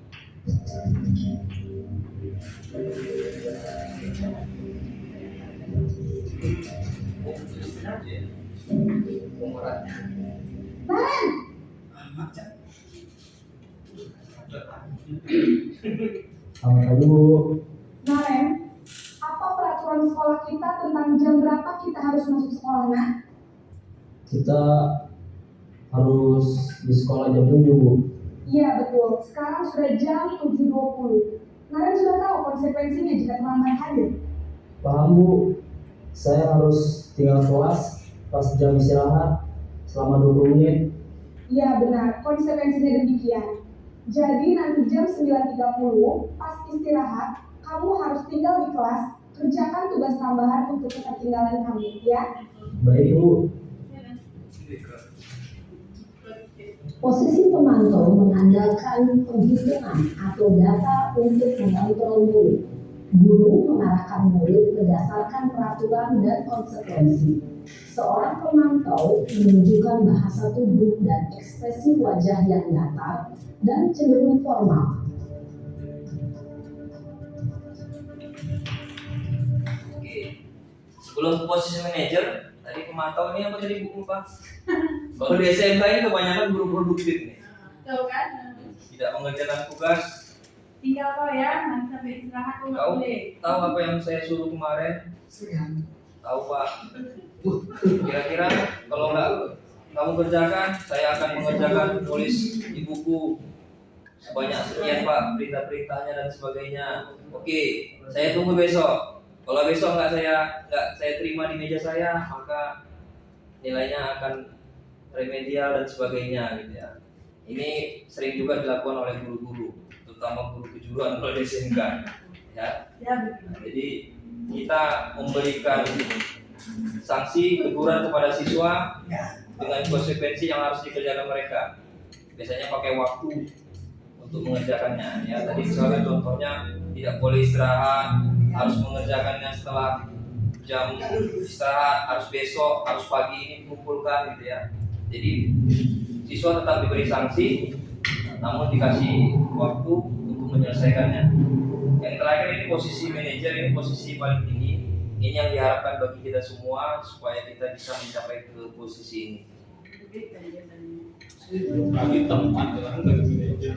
Selamat pagi Bu. Naren, apa peraturan sekolah kita tentang jam berapa kita harus masuk sekolah, Nak? Kita harus di sekolah jam 7 Bu. Iya betul, sekarang sudah jam 7.20. Naren sudah tahu konsekuensinya jika terlambat hadir. Paham Bu, saya harus tinggal kelas pas jam istirahat selama 20 menit. Iya benar, konsekuensinya demikian. Jadi nanti jam 9.30 pas istirahat, kamu harus tinggal di kelas, kerjakan tugas tambahan untuk ketertinggalan kamu, ya? Baik Bu. Posisi pemantau mengandalkan penghitungan atau data untuk mengontrol murid. Guru mengarahkan murid berdasarkan peraturan dan konsekuensi. Seorang pemantau menunjukkan bahasa tubuh dan ekspresi wajah yang datar dan cenderung formal. Oke. Sebelum posisi manajer, tadi pemantau ini apa jadi buku Pak? Kalau di SMK ini kebanyakan guru produktif nih. Tahu kan? Tidak mengerjakan tugas. Tinggal kau ya, nanti sampai istirahat kau nggak boleh. Tahu apa yang saya suruh kemarin? Tahu Pak. Kira-kira kalau nggak kamu kerjakan, saya akan mengerjakan tulis di buku sebanyak sekian Pak, perintah-perintahnya dan sebagainya. Oke, saya tunggu besok. Kalau besok nggak saya terima di meja saya, maka nilainya akan remedial dan sebagainya gitu ya. Ini sering juga dilakukan oleh guru-guru, terutama guru kejuruan kalau di SMK ya. Jadi kita memberikan sanksi teguran kepada siswa dengan konsekuensi yang harus dikerjakan mereka. Biasanya pakai waktu untuk mengerjakannya ya. Tadi misalnya contohnya tidak boleh istirahat, harus mengerjakannya setelah jam istirahat, harus besok, harus pagi ini kumpulkan gitu ya. Jadi siswa tetap diberi sanksi, namun dikasih waktu untuk menyelesaikannya. Yang terakhir ini posisi manajer, ini posisi paling tinggi. Ini yang diharapkan bagi kita semua supaya kita bisa mencapai ke posisi ini. Bagi tempat orang bagi manajer.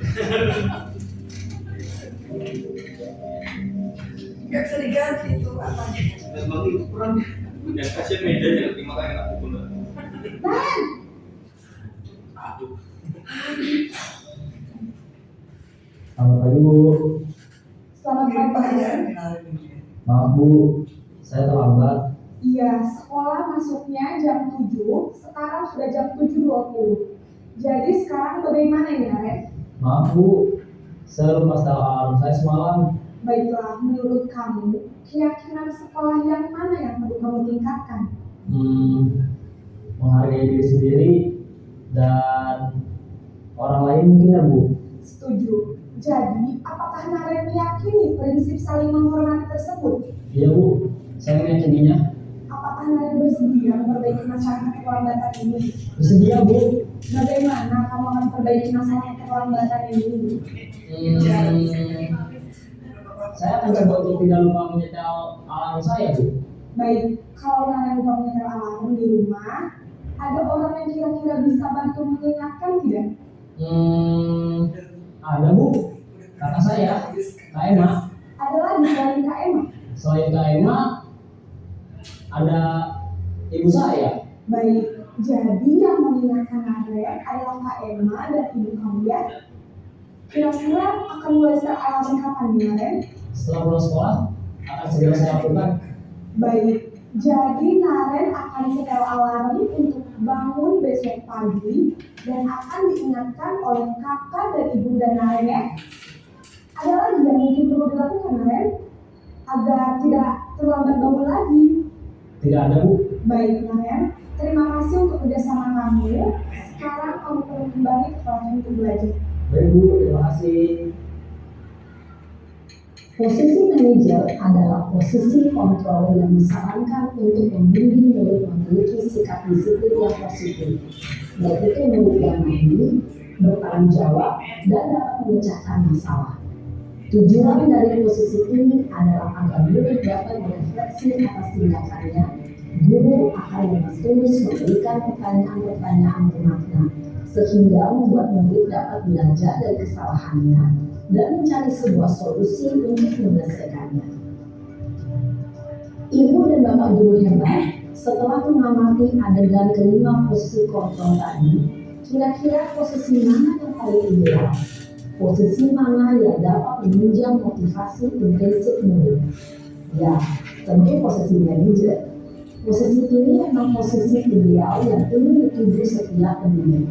Gak bisa diganti itu apa? Dan bagi ukuran yang kasih meja lebih makanya nggak pukul. Aduh. Selamat pagi Bu. Selamat pagi. Maaf Bu, saya terlambat. Iya, sekolah masuknya jam 7, sekarang sudah jam 7.20. Jadi sekarang bagaimana ini, Naren? Maaf Bu, saya lupa setel alarm saya semalam. Baiklah, menurut kamu, keyakinan sekolah yang mana yang perlu kamu tingkatkan? Menghargai diri sendiri dan orang lain mungkin ya Bu. Setuju. Jadi, apakah Naren meyakini prinsip saling menghormati tersebut? Iya Bu, saya meyakininya. Apakah Naren bersedia memperbaiki masyarakat keterlambatan ini? Bersedia Bu. Bagaimana kamu akan perbaiki masalah keterlambatan ini? Saya akan coba untuk tidak lupa menyetel alarm saya Bu. Baik, kalau Naren lupa menyetel alarm di rumah, ada orang yang kira-kira bisa bantu mengingatkan tidak? Ada Bu, kakak saya, Kak Emma. Ada lagi selain Kak Emma? Selain Kak Emma, ada ibu saya. Baik, jadi yang mengingatkan Naren adalah Kak Emma dan ibu kamu ya? Kira-kira akan mulai setel alarm kapan nih Naren? Setelah pulang sekolah, akan segera saya lakukan. Baik, jadi Naren akan setel alarm untuk bangun besok pagi dan akan diingatkan oleh kakak dan ibu dan Naren ya. Ada lagi yang mungkin perlu dilakukan Naren agar tidak terlambat bangun lagi. Tidak ada Bu. Baik Naren, terima kasih untuk kerjasama kamu. Sekarang kamu perlu kembali ke kelas untuk belajar. Baik Bu, terima kasih. Posisi manajer adalah posisi kontrol yang disarankan untuk membimbing murid memiliki sikap disiplin yang positif, yaitu murid yang mandiri, bertanggung jawab, dan dapat memecahkan masalah. Tujuan dari posisi ini adalah agar murid dapat berefleksi atas tindakannya. Guru akan dengan tulus memberikan pertanyaan-pertanyaan bermakna, sehingga membuat murid dapat belajar dari kesalahannya dan mencari sebuah solusi untuk menyelesaikannya. Ibu dan bapak guru hebat, setelah mengamati adegan kelima posisi kontrol tadi, kira-kira posisi mana yang paling ideal? Posisi mana yang dapat menunjang motivasi intensif murid? Ya, tentu posisi manajer. Posisi ini memang posisi ideal yang ingin dituju setiap pendidik.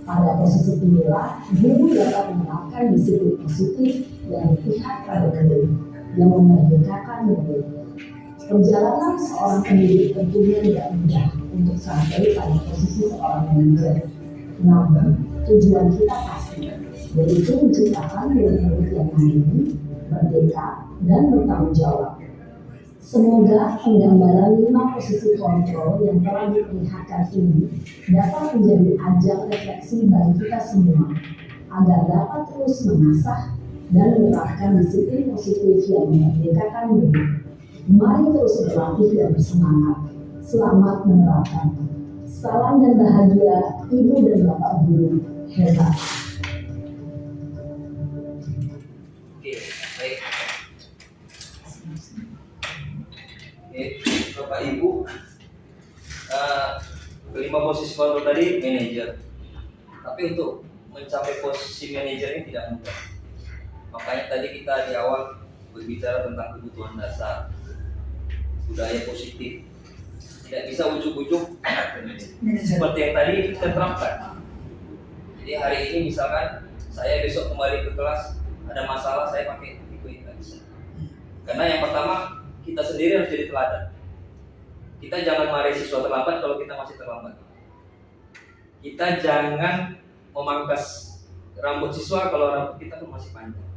Pada posisi inilah, guru dapat menerapkan disiplin positif yang berpihak pada murid, yang memerdekakan murid. Perjalanan seorang pendidik tentunya tidak mudah untuk sampai pada posisi seorang manajer. Namun, tujuan kita pasti, yaitu menciptakan murid-murid yang mandiri, merdeka, dan bertanggung jawab. Semoga penggambaran 5 posisi kontrol yang telah diperlihatkan ini dapat menjadi ajang refleksi bagi kita semua, agar dapat terus mengasah dan menerapkan disiplin positif yang memerdekakan murid. Mari terus berlatih dan bersemangat. Selamat menerapkan. Salam dan bahagia Ibu dan Bapak Guru hebat. Oke, baik. Oke, Bapak Ibu, kelima posisi kontrol tadi manajer. Tapi untuk mencapai posisi manajer ini tidak mudah. Makanya tadi kita di awal berbicara tentang kebutuhan dasar, budaya positif. Tidak bisa ujuk-ujuk seperti yang tadi kita terapkan. Jadi hari ini misalkan saya besok kembali ke kelas ada masalah, saya pakai itu tidak bisa. Karena yang pertama kita sendiri harus jadi teladan. Kita jangan marahi siswa terlambat kalau kita masih terlambat. Kita jangan memangkas rambut siswa kalau rambut kita pun masih panjang.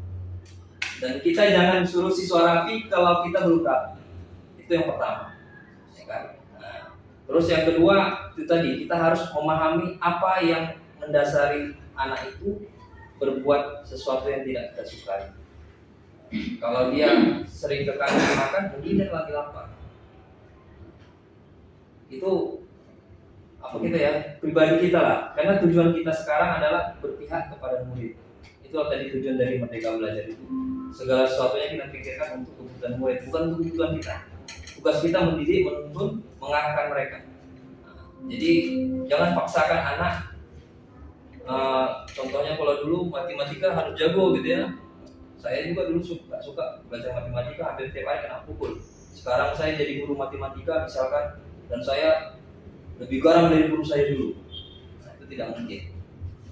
Dan kita jangan suruh siswa rapi kalau kita belum rapi. Itu yang pertama. kan? Nah, terus yang kedua itu tadi kita harus memahami apa yang mendasari anak itu berbuat sesuatu yang tidak kita sukai. Kalau dia sering ke kantin makan, mungkin dia lagi lapar. Itu apa kita ya, pribadi kita lah. Karena tujuan kita sekarang adalah berpihak kepada murid. Itu tadi tujuan dari Merdeka Belajar itu. Segala sesuatunya kita pikirkan untuk kebutuhan murid, bukan untuk kebutuhan kita. Tugas kita mendidik, menuntun, mengarahkan mereka. Nah, jadi jangan paksakan anak. Contohnya kalau dulu matematika harus jago gitu ya. Saya juga dulu suka belajar matematika, hampir tiap hari kena pukul. Sekarang saya jadi guru matematika misalkan, dan saya lebih garang dari guru saya dulu. Nah, itu tidak mungkin.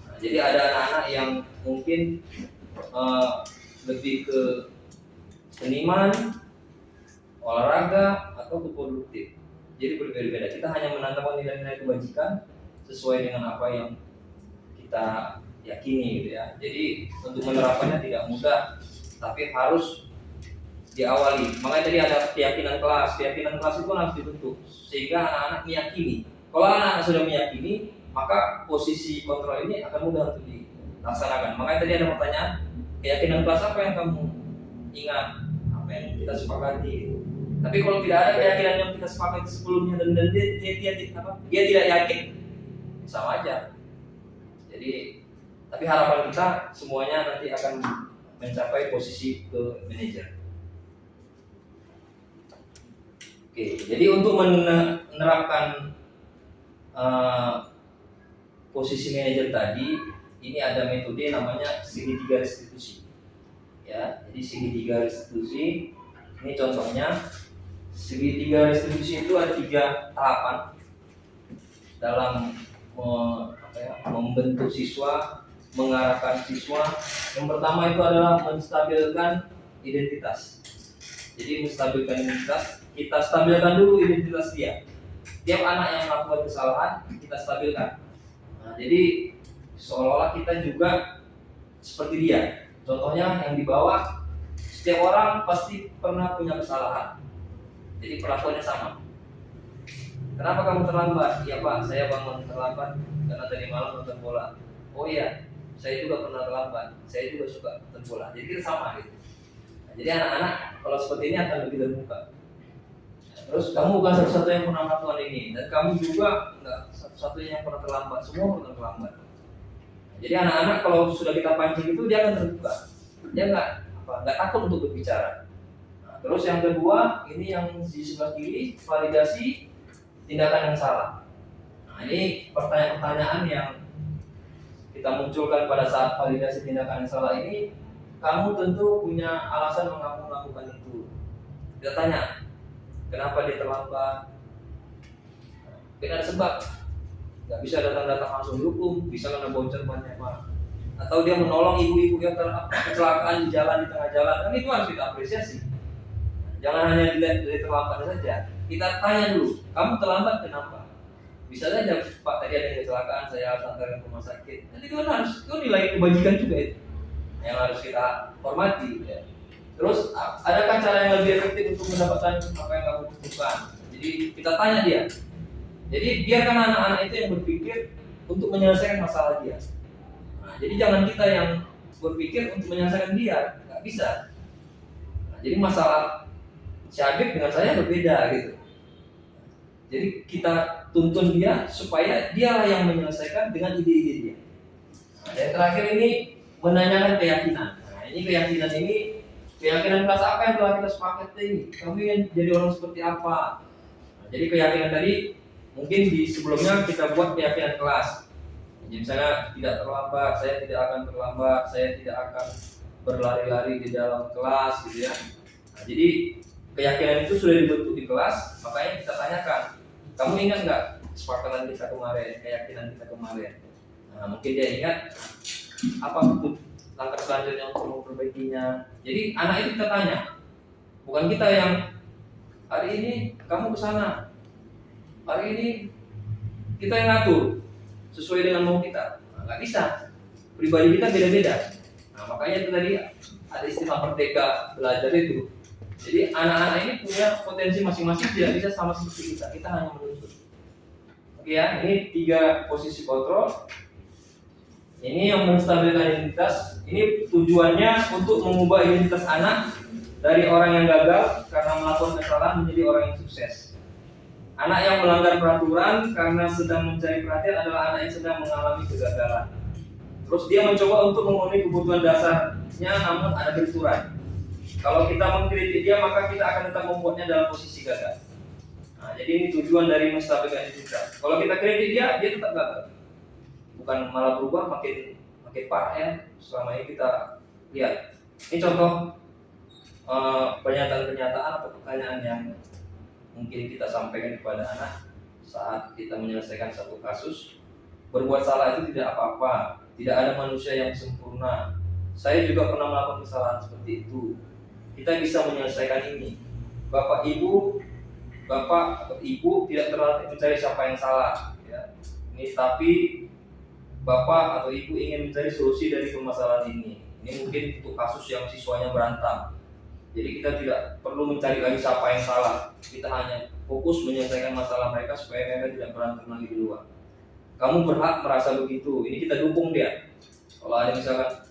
Nah, jadi ada anak-anak yang mungkin lebih ke seniman, olahraga, atau ke produktif. Jadi berbeda-beda. Kita hanya menanamkan nilai-nilai kebajikan sesuai dengan apa yang kita yakini gitu ya. Jadi untuk menerapkannya tidak mudah, tapi harus diawali. Makanya tadi ada keyakinan kelas. Keyakinan kelas itu harus dibentuk sehingga anak-anak meyakini. Kalau anak-anak sudah meyakini, maka posisi kontrol ini akan mudah untuk dilaksanakan. Makanya tadi ada pertanyaan, keyakinan kelas apa yang kamu ingat? Apa yang kita sepakati? Tapi kalau tidak ada keyakinan yang kita sepakati sebelumnya dan dia tidak yakin, sama aja. Jadi, tapi harapan kita semuanya nanti akan mencapai posisi ke manajer. Oke, jadi untuk menerapkan posisi manajer tadi, ini ada metode namanya segitiga restitusi. Ya, jadi segitiga restitusi ini contohnya. Segitiga restitusi itu ada 3 tahapan dalam membentuk siswa, mengarahkan siswa. Yang pertama itu adalah menstabilkan identitas. Jadi menstabilkan identitas, kita stabilkan dulu identitas dia. Tiap anak yang melakukan kesalahan kita stabilkan. Nah, jadi seolah-olah kita juga seperti dia. Contohnya yang di bawah, setiap orang pasti pernah punya kesalahan. Jadi perlakuannya sama. Kenapa kamu terlambat? Ya Pak, saya bangun terlambat karena tadi malam nonton bola. Oh iya, saya juga pernah terlambat. Saya juga suka nonton bola. Jadi kita sama gitu. Nah, jadi anak-anak kalau seperti ini akan lebih terbuka. Terus kamu bukan satu-satunya yang pernah melakukan ini, dan kamu juga enggak satu-satunya yang pernah terlambat. Semua pernah terlambat. Jadi anak-anak kalau sudah kita pancing itu dia akan terbuka. Dia nggak takut untuk berbicara. Nah, terus yang kedua, ini yang di sebelah kiri, validasi tindakan yang salah. Nah, ini pertanyaan-pertanyaan yang kita munculkan pada saat validasi tindakan yang salah ini. Kamu tentu punya alasan mengapa melakukan itu. Kita tanya, kenapa dia terlambat? Mungkin ada sebab. Gak bisa datang-datang langsung dihukum, bisa karena bocor banyak Pak. Atau dia menolong ibu-ibu yang kecelakaan di jalan, di tengah jalan. Kan itu harus kita apresiasi. Jangan hanya dilihat dari terlambat saja. Kita tanya dulu, kamu terlambat kenapa? Bisa saja Pak, tadi ada yang kecelakaan, saya harus antarkan ke rumah sakit. Nanti itu harus, itu nilai kebajikan juga itu yang harus kita hormati ya. Terus adakah cara yang lebih efektif untuk mendapatkan apa yang kamu butuhkan? Jadi kita tanya dia. Jadi biarkan anak-anak itu yang berpikir untuk menyelesaikan masalah dia. Nah, jadi jangan kita yang berpikir untuk menyelesaikan dia, nggak bisa. Nah, jadi masalah si Habib dengan saya berbeda gitu. Jadi kita tuntun dia supaya dialah yang menyelesaikan dengan ide-ide dia. Nah, yang terakhir ini menanyakan keyakinan. Nah, ini keyakinan kelas apa yang telah kita sepakati ini? Kamu ingin jadi orang seperti apa? Nah, jadi keyakinan tadi mungkin di sebelumnya kita buat keyakinan kelas. Jadi misalnya tidak terlambat, saya tidak akan terlambat, saya tidak akan berlari-lari di dalam kelas gitu ya. Nah, jadi keyakinan itu sudah dibentuk di kelas, makanya kita tanyakan, kamu ingat nggak kesepakatan kita kemarin, keyakinan kita kemarin? Nah, mungkin dia ingat, apa bentuk langkah selanjutnya untuk memperbaikinya. Jadi anak itu kita tanya, bukan kita yang hari ini kamu ke sana, hari ini kita yang ngatur sesuai dengan mau kita. Nah, nggak bisa, pribadi kita beda-beda. Nah, makanya itu tadi ada istilah merdeka belajar itu. Jadi anak-anak ini punya potensi masing-masing, tidak bisa sama seperti kita. Kita hanya menuntut. Oke ya, ini 3 posisi kontrol. Ini yang menstabilkan identitas. Ini tujuannya untuk mengubah identitas anak dari orang yang gagal karena melakukan kesalahan menjadi orang yang sukses. Anak yang melanggar peraturan karena sedang mencari perhatian adalah anak yang sedang mengalami kegagalan. Terus dia mencoba untuk memenuhi kebutuhan dasarnya namun ada benturan. Kalau kita mengkritik dia, maka kita akan tetap membuatnya dalam posisi gagal. Nah, jadi ini tujuan dari menstabilkan identitas. Kalau kita kritik dia tetap gagal. Bukan malah berubah makin parah ya. Selama ini kita lihat. Ini contoh pernyataan-pernyataan atau pertanyaan yang mungkin kita sampaikan kepada anak saat kita menyelesaikan satu kasus. Berbuat salah itu tidak apa-apa. Tidak ada manusia yang sempurna. Saya juga pernah melakukan kesalahan seperti itu. Kita bisa menyelesaikan ini. Bapak atau ibu tidak terlatih mencari siapa yang salah. Ya. Ini tapi bapak atau ibu ingin mencari solusi dari permasalahan ini. Ini mungkin untuk kasus yang siswanya berantem. Jadi kita tidak perlu mencari lagi siapa yang salah. Kita hanya fokus menyelesaikan masalah mereka supaya mereka tidak berantem lagi di luar. Kamu berhak merasa begitu. Ini kita dukung dia. Kalau ada misalkan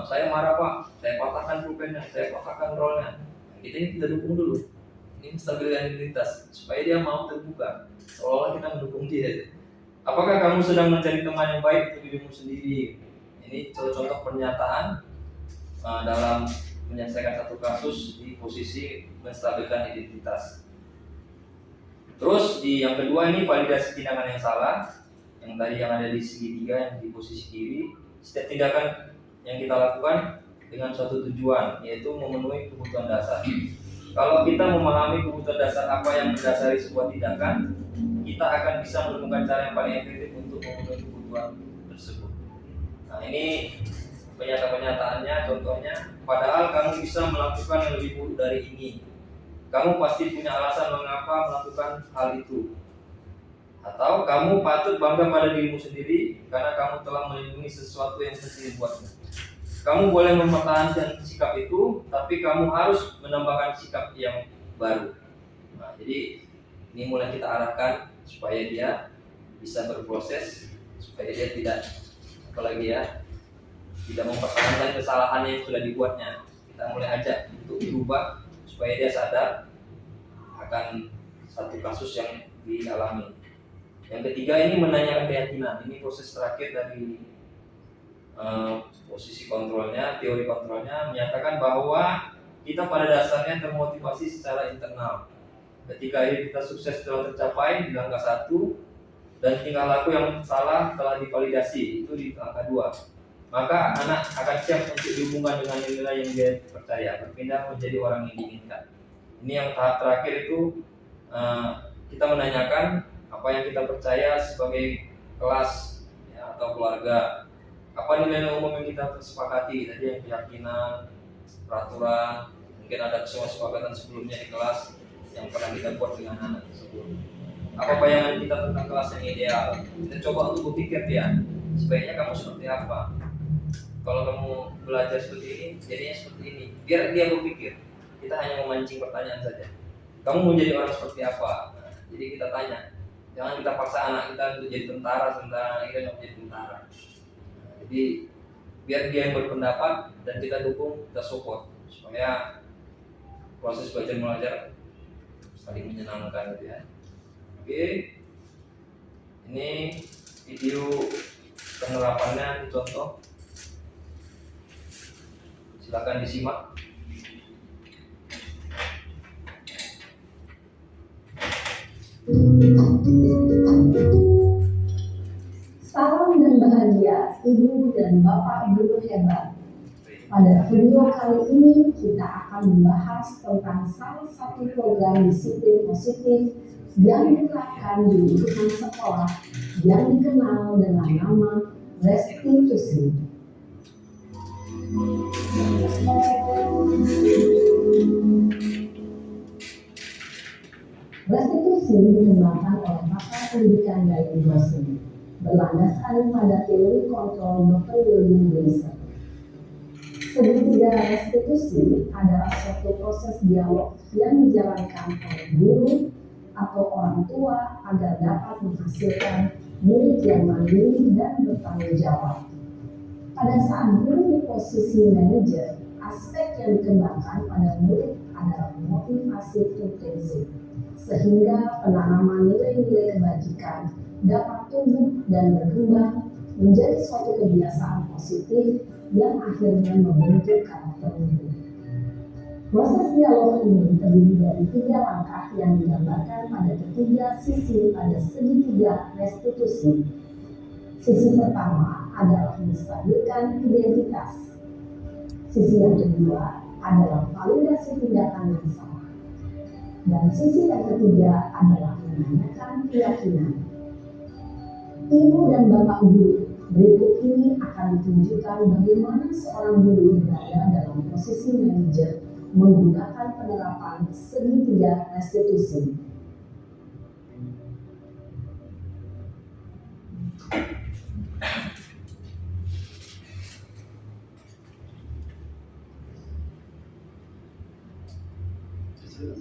saya marah pak, saya patahkan pulpennya, saya patahkan rollnya. Kita dukung dulu. Ini menstabilkan identitas supaya dia mau terbuka. Seolah-olah kita mendukung dia. Apakah kamu sedang mencari teman yang baik untuk dirimu sendiri? Ini contoh pernyataan dalam menyelesaikan satu kasus di posisi menstabilkan identitas. Terus yang kedua ini validasi tindakan yang salah. Yang tadi yang ada di segitiga yang di posisi kiri. Setiap tindakan yang kita lakukan dengan suatu tujuan, yaitu memenuhi kebutuhan dasar. Kalau kita memahami kebutuhan dasar apa yang mendasari sebuah tindakan, kita akan bisa menemukan cara yang paling efektif untuk memenuhi kebutuhan tersebut. Nah ini pernyataannya, contohnya, padahal kamu bisa melakukan yang lebih buruk dari ini. Kamu pasti punya alasan mengapa melakukan hal itu. Atau kamu patut bangga pada dirimu sendiri karena kamu telah melindungi sesuatu yang penting buatmu. Kamu boleh mempertahankan sikap itu, tapi kamu harus menambahkan sikap yang baru. Nah, jadi ini mulai kita arahkan supaya dia bisa berproses, supaya dia tidak tidak mempertahankan kesalahan yang sudah dibuatnya. Kita mulai ajak untuk berubah supaya dia sadar akan satu kasus yang dialami. Yang ketiga ini menanyakan keyakinan. Ini proses terakhir dari posisi kontrolnya, teori kontrolnya menyatakan bahwa kita pada dasarnya termotivasi secara internal. Ketika identitas sukses telah tercapai di langkah 1 dan tingkah laku yang salah telah divalidasi, itu di langkah 2, maka anak akan siap untuk dihubungkan dengan nilai yang dia percaya, berpindah menjadi orang yang diinginkan. Ini yang tahap terakhir itu kita menanyakan apa yang kita percaya sebagai kelas ya, atau keluarga. Apa nilai umum yang kita sepakati tadi, yang keyakinan, peraturan, mungkin ada kesepakatan sebelumnya di kelas yang pernah kita buat dengan anak tersebut. Apa bayangan kita tentang kelas yang ideal? Kita coba untuk berpikir dia, sebaiknya kamu seperti apa? Kalau kamu belajar seperti ini, jadinya seperti ini. Biar dia berpikir. Kita hanya memancing pertanyaan saja. Kamu mau jadi orang seperti apa? Nah, jadi kita tanya. Jangan kita paksa anak kita untuk jadi tentara, sementara anak kita nggak jadi tentara. Jadi biar dia yang berpendapat dan kita dukung, kita support supaya proses belajar mengajar saling menyenangkan gitu ya. Oke, ini video penerapannya contoh, silakan disimak. Salam dan bahagia ibu dan bapak guru hebat. Pada video kali ini kita akan membahas tentang salah satu program disiplin positif yang diterapkan di lingkungan sekolah yang dikenal dengan nama restitusi. Restitusi dikembangkan oleh pakar pendidikan dan dosen berlandaskan pada teori kontrol Dr. William Glasser. Segitiga restitusi adalah suatu proses dialog yang dijalankan oleh guru atau orang tua agar dapat menghasilkan murid yang mandiri dan bertanggung jawab. Pada saat guru di posisi manajer, aspek yang dikembangkan pada murid adalah motivasi intrinsik, sehingga penanaman nilai-nilai kebajikan dapat tumbuh dan berkembang menjadi suatu kebiasaan positif yang akhirnya membentuk karakter murid. Proses dialog ini terdiri dari 3 langkah yang digambarkan pada ketiga sisi pada segitiga restitusi. Sisi pertama adalah menstabilkan identitas. Sisi yang kedua adalah validasi tindakan yang salah. Dan sisi yang ketiga adalah menanyakan keyakinan. Ibu dan bapak guru, berikut ini akan ditunjukkan bagaimana seorang guru berada dalam posisi manajer menggunakan penerapan segitiga restitusi.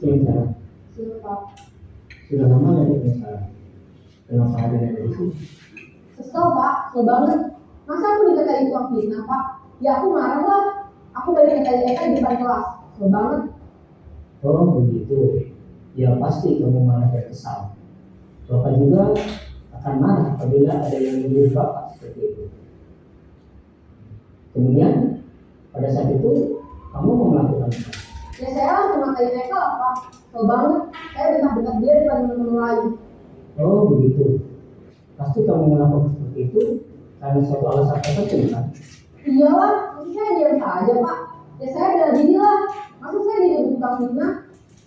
Sebentar. Siapa? Sudah lama nggak ada masalah. Kenapa ada yang itu? Kesel pak, kesel banget. Masa aku dikatain tukang fitnah pak? Ya aku marah lah. Aku dari dikatain Eka di depan kelas. Kesel banget. Oh begitu. Ya pasti kamu marah dan kesal. Bapak juga akan marah apabila ada yang menyuruh Bapak seperti itu. Kemudian pada saat itu kamu mau melakukan apa? Ya saya langsung ngatain Eka lah pak. Kesel banget. Saya bentak-bentak dia di depan teman-teman lain. Oh begitu. Pasti kamu melakukan seperti itu karena suatu alasan tertentu kan? Iyalah, maksud saya diam saja pak. Ya saya bela diri lah. Maksud saya jadi tukang fitnah.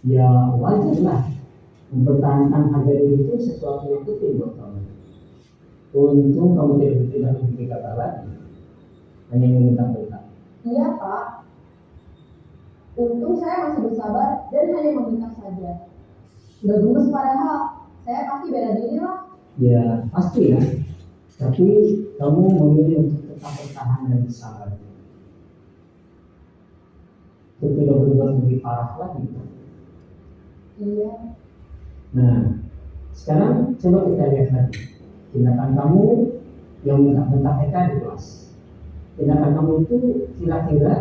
Ya wajar lah. Mempertahankan harga diri itu sesuatu yang penting buat kamu. Untung kamu tidak memiliki kata lagi. Hanya meminta-minta. Iya pak. Untung saya masih bersabar dan hanya meminta saja. Udah gemes padahal. Saya pasti bela diri lah. Ya pasti ya. Tapi kamu memilih untuk tetap bertahan dan bersabar. Untuk tidak berbuat lebih parah lagi. Iya. Nah, sekarang coba kita lihat lagi tindakan kamu yang bentak-bentak Eka di kelas. Tindakan kamu itu kira-kira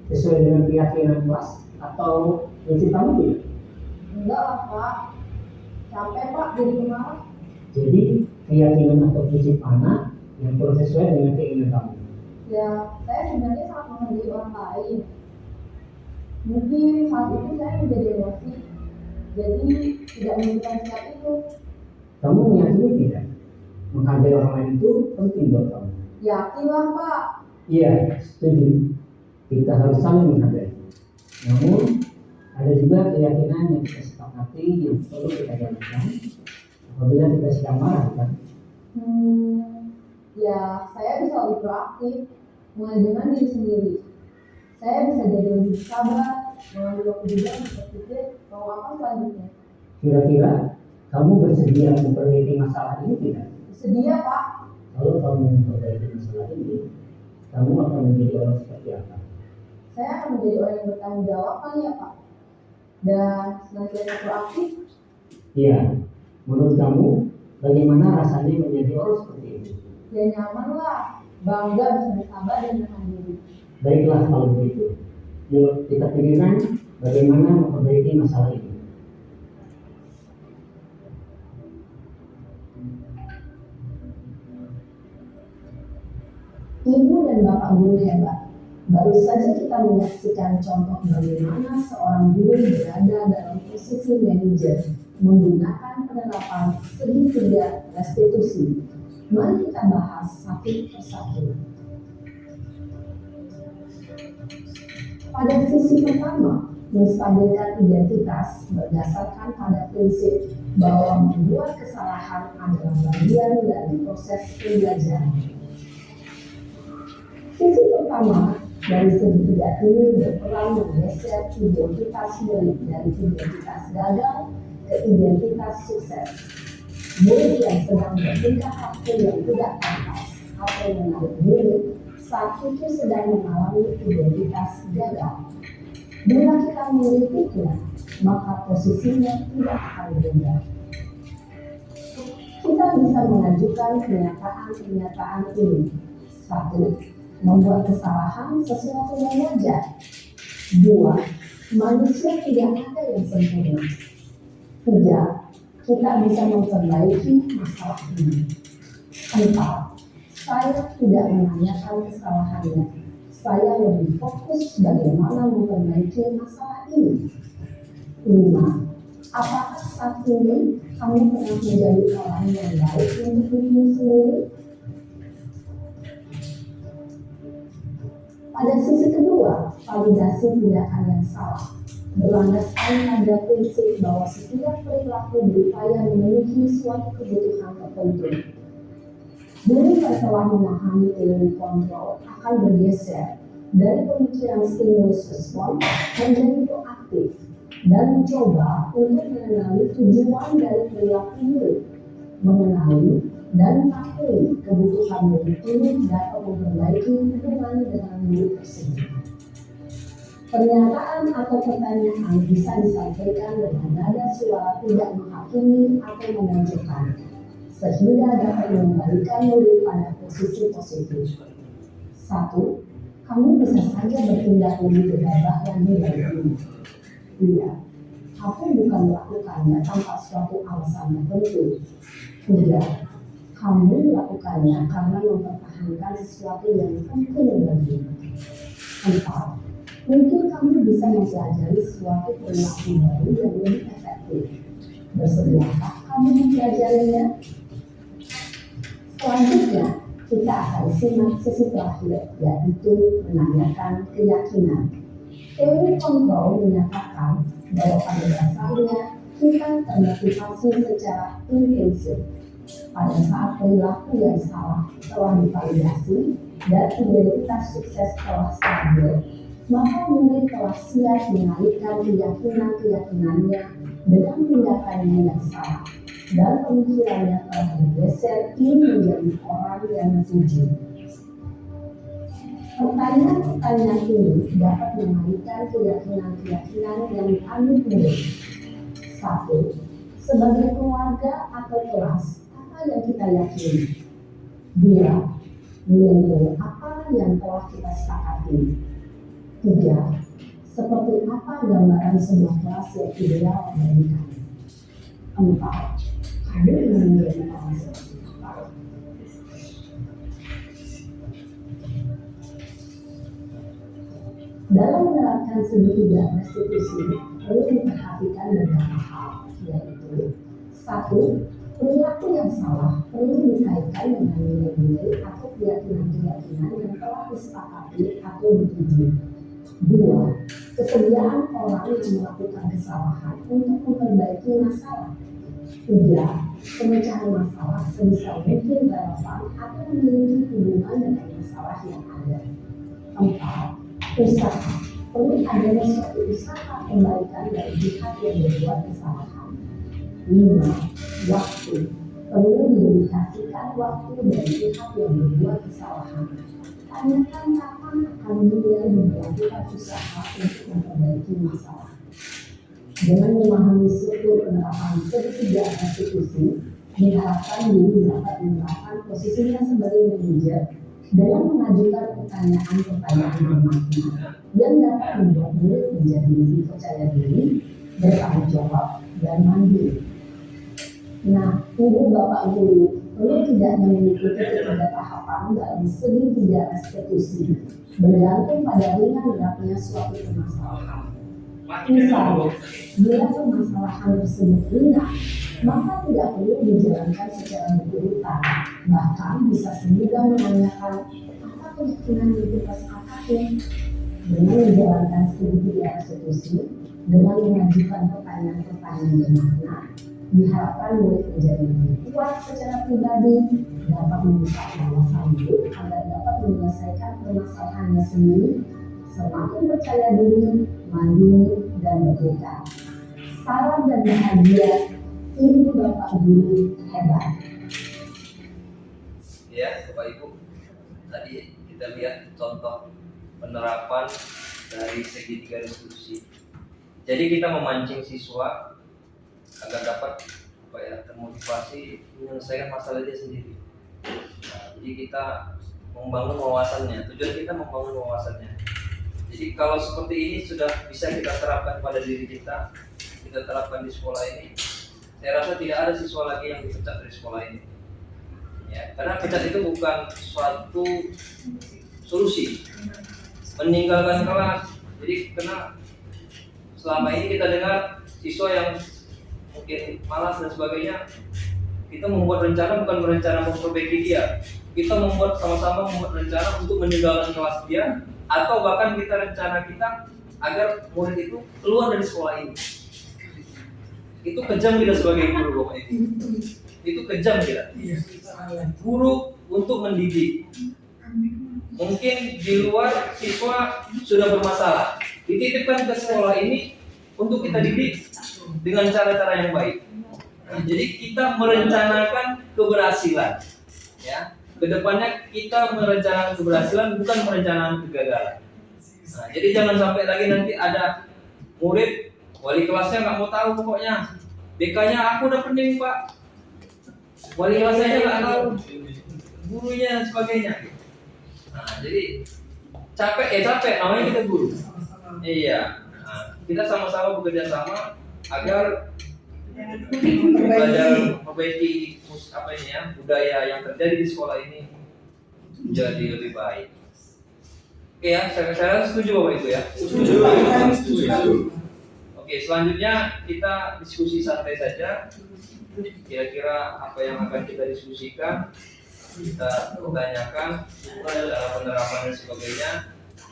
sesuai dengan keyakinan kelas atau prinsip kamu tidak? Enggak lah pak. Capek pak jadi pemarah. Jadi keyakinan atau prinsip anak yang kurang sesuai dengan keinginan kamu. Ya saya sebenarnya sangat menghargai orang lain. Mungkin saat itu saya menjadi emosi. Jadi tidak menunjukkan sikap itu. Kamu meyakini tidak? Menghargai orang lain itu penting buat kamu. Yakin lah pak. Iya, setuju. Kita harus saling menghargai. Namun ada juga keyakinan yang kita sepakati yang perlu kita jalankan apabila kita sedang marah kan? Ya saya bisa lebih proaktif, mulai dengan diri sendiri. Saya bisa jadi lebih sabar, mengambil waktu juga untuk berpikir mau apa selanjutnya. Kira-kira kamu bersedia memperbaiki masalah ini tidak? Sedia pak. Kalau kamu memperbaiki masalah ini, kamu akan menjadi orang seperti apa? Saya akan menjadi orang yang bertanggung jawab kali ya pak. Dan senantiasa proaktif. Iya, menurut kamu bagaimana rasanya menjadi orang seperti itu? Ya nyaman lah, bangga bisa bersabar dan menahan diri. Baiklah kalau begitu. Yuk kita pikirkan bagaimana memperbaiki masalah ini. Ibu dan bapak guru hebat. Baru saja kita menyaksikan contoh bagaimana seorang guru berada dalam posisi manajer menggunakan penerapan segitiga restitusi. Mari kita bahas satu persatu. Pada sisi pertama, menstabilkan identitas berdasarkan pada prinsip bahwa membuat kesalahan adalah bagian dari proses pembelajaran. Sisi pertama dari segitiga ini berperan menggeser identitas murid dari identitas gagal ke identitas sukses. Murid yang sedang bertingkah laku yang tidak pantas atau menarik diri saat itu sedang mengalami identitas gagal. Bila kita mengkritiknya, maka posisinya tidak akan berubah. Kita bisa mengajukan pernyataan-pernyataan ini. 1. Membuat kesalahan sesuatu yang wajar. 2. Manusia tidak ada yang sempurna. 3. Kita bisa memperbaiki masalah ini. 4. Saya tidak menanyakan kesalahannya. Saya lebih fokus bagaimana memperbaiki masalah ini. 5. Apakah saat ini kamu pernah menjadi orang yang baik untuk dirimu sendiri? Pada sisi kedua, validasi tindakan yang salah berlandaskan pada prinsip bahwa setiap perilaku berupaya memenuhi suatu kebutuhan tertentu. Diri yang telah memahami teori kontrol akan bergeser dari pemikiran stimulus respon menjadi proaktif dan mencoba untuk mengenali tujuan dari perilaku itu, mengenali dan mengakui kebutuhan diri dapat memperbaiki hubungan dengan diri tersebut. Pernyataan atau pertanyaan bisa disampaikan dengan nada suara tidak menghakimi atau memojokkan, sehingga dapat mengembalikan diri pada posisi positif. 1. Kamu bisa saja bertindak lebih gegabah lagi dari ini. 2. Aku bukan melakukannya tanpa suatu alasan tertentu. 3. Kamu melakukannya karena mempertahankan sesuatu yang penting bagimu. 4. Mungkin kamu bisa mempelajari suatu perilaku baru yang lebih efektif. Bersediakah kamu mempelajarinya? Selanjutnya, kita akan simak sisi terakhir, yaitu menanyakan keyakinan. Teori kontrol menyatakan bahwa pada dasarnya kita termotivasi secara intensif. Pada saat perilaku yang salah telah divalidasi dan identitas sukses telah stabil, maka murid telah siap mengalihkan keyakinan-keyakinannya dengan tindakannya yang salah, dan pemikirannya telah bergeser menjadi orang yang setuju. Pertanyaan-pertanyaan ini dapat mengalihkan keyakinan-keyakinan yang diambil murid. 1. Sebagai keluarga atau kelas, apa yang kita yakini? 2. Nilai-nilai apa yang telah kita sepakati? 3. Seperti apa gambaran sebuah kelas yang ideal bagi kami? 4. Kamu ingin menjadi orang seperti apa? Dalam menerapkan segitiga restitusi, perlu diperhatikan beberapa hal, yaitu 1. Perilaku yang salah perlu dikaitkan dengan nilai-nilai atau keyakinan-keyakinan yang telah disepakati atau dituju. 2. Kesediaan orang yang melakukan kesalahan untuk memperbaiki masalah. 3. Pemecahan masalah sebisa mungkin relevan atau memiliki hubungan dengan masalah yang ada. 4. Usaha. Perlu adanya suatu usaha kebaikan dari pihak yang berbuat kesalahan. 5. Waktu. Perlu didedikasikan waktu dari pihak yang berbuat kesalahan. Tanyakan kapan akan mulai melakukan usaha untuk memperbaiki masalah. Dengan memahami struktur penerapan segitiga restitusi, diharapkan diri dapat menerapkan posisinya sebagai manajer dalam mengajukan pertanyaan-pertanyaan bermakna yang dapat membuat murid menjadi lebih percaya diri, bertanggung jawab, dan mandiri. Nah, ibu bapak guru perlu tidaknya mengikuti ketiga tahapan dalam segitiga restitusi bergantung pada ringan beratnya suatu permasalahan. Misalnya, bila permasalahan tersebut ringan, maka tidak perlu dijalankan secara berurutan. Bahkan bisa semudah menanyakan apa keyakinan yang kita sepakati. Dengan menjalankan segitiga restitusi, dengan mengajukan pertanyaan-pertanyaan bermakna, diharapkan murid menjadi lebih kuat secara pribadi, dapat membuka wawasan hidup agar dapat menyelesaikan permasalahannya sendiri, semakin percaya diri, mandiri, dan merdeka. Salam dan bahagia, ibu bapak guru hebat. Ya, Bapak Ibu, tadi kita lihat contoh penerapan dari segitiga diskusi. Jadi kita memancing siswa agar dapat termotivasi menyelesaikan masalah dia sendiri. Nah, jadi kita membangun wawasannya. Tujuan kita membangun wawasannya. Jadi kalau seperti ini sudah bisa kita terapkan pada diri kita terapkan di sekolah ini, saya rasa tidak ada siswa lagi yang dipecat dari sekolah ini. Ya, karena pecat itu bukan suatu solusi meninggalkan kelas. Jadi karena selama ini kita dengar siswa yang mungkin malas dan sebagainya, kita membuat rencana bukan berencana memperbaiki dia, kita membuat sama-sama membuat rencana untuk meninggalkan kelas dia, atau bahkan kita rencana kita agar murid itu keluar dari sekolah ini. Itu kejam tidak sebagai guru, Bapak Ibu. Itu kejam tidak? Guru untuk mendidik. Mungkin di luar siswa sudah bermasalah, dititipkan ke sekolah ini untuk kita didik dengan cara-cara yang baik. Nah, jadi kita merencanakan keberhasilan, ya. Kedepannya kita merencanakan keberhasilan, bukan merencanakan kegagalan. Nah, jadi jangan sampai lagi nanti ada murid wali kelasnya nggak mau tahu pokoknya. BK-nya aku udah pening Pak. Wali kelasnya nggak tahu. Gurunya dan sebagainya. Nah, jadi capek namanya kita guru. Iya. Nah, kita sama-sama bekerja sama agar belajar memperbaiki budaya yang terjadi di sekolah ini menjadi lebih baik. Oke ya, saya setuju Bapak Ibu ya. Setuju. Oke, selanjutnya kita diskusi santai saja. Kira-kira apa yang akan kita diskusikan, kita tanyakan dalam penerapan dan sebagainya.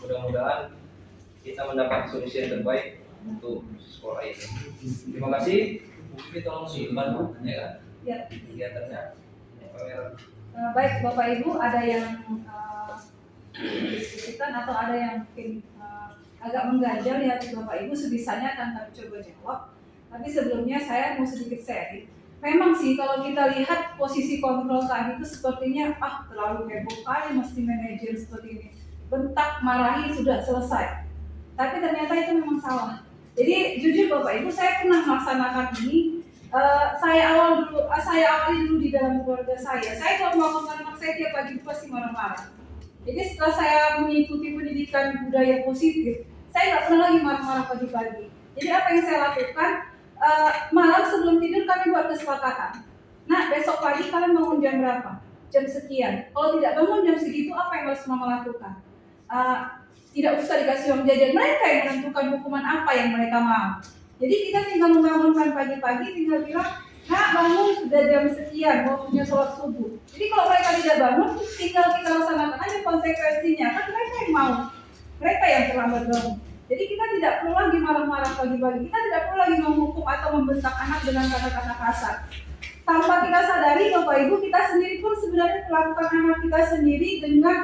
Mudah-mudahan kita mendapat solusi yang terbaik untuk sekolah ini. Terima kasih. Mungkin tolong simpan ya. Ya. Kegiatannya. Baik Bapak Ibu, ada yang diskusikan atau ada yang mungkin agak mengganjal ya Bapak Ibu, sebisanya akan kami coba jawab. Tapi sebelumnya saya mau sedikit sharing. Memang sih kalau kita lihat posisi kontrol tadi itu sepertinya terlalu heboh kali mesti manajer seperti ini. Bentak, marahi sudah selesai. Tapi ternyata itu memang salah. Jadi jujur Bapak Ibu, saya pernah melaksanakan ini. Saya awali dulu di dalam keluarga saya. Saya kalau melakukan anak saya tiap pagi pasti marah-marah. Jadi setelah saya mengikuti pendidikan budaya positif, saya nggak pernah lagi marah-marah pagi-pagi. Jadi apa yang saya lakukan? Malam sebelum tidur kami buat kesepakatan. Nah, besok pagi kalian bangun jam berapa? Jam sekian. Kalau tidak bangun jam segitu, apa yang harus mama lakukan? Tidak usah dikasih uang jajan. Mereka yang menentukan hukuman apa yang mereka mau. Jadi kita tinggal membangunkan pagi-pagi, tinggal bilang, Nak, bangun sudah jam sekian, mau punya sholat subuh. Jadi kalau mereka tidak bangun, tinggal kita laksanakan aja konsekuensinya. Kan mereka yang mau, mereka yang terlambat bangun. Jadi kita tidak perlu lagi marah-marah pagi-pagi. Kita tidak perlu lagi menghukum atau membentak anak dengan kata-kata kasar. Tanpa kita sadari, Bapak Ibu, kita sendiri pun sebenarnya melakukan anak kita sendiri dengan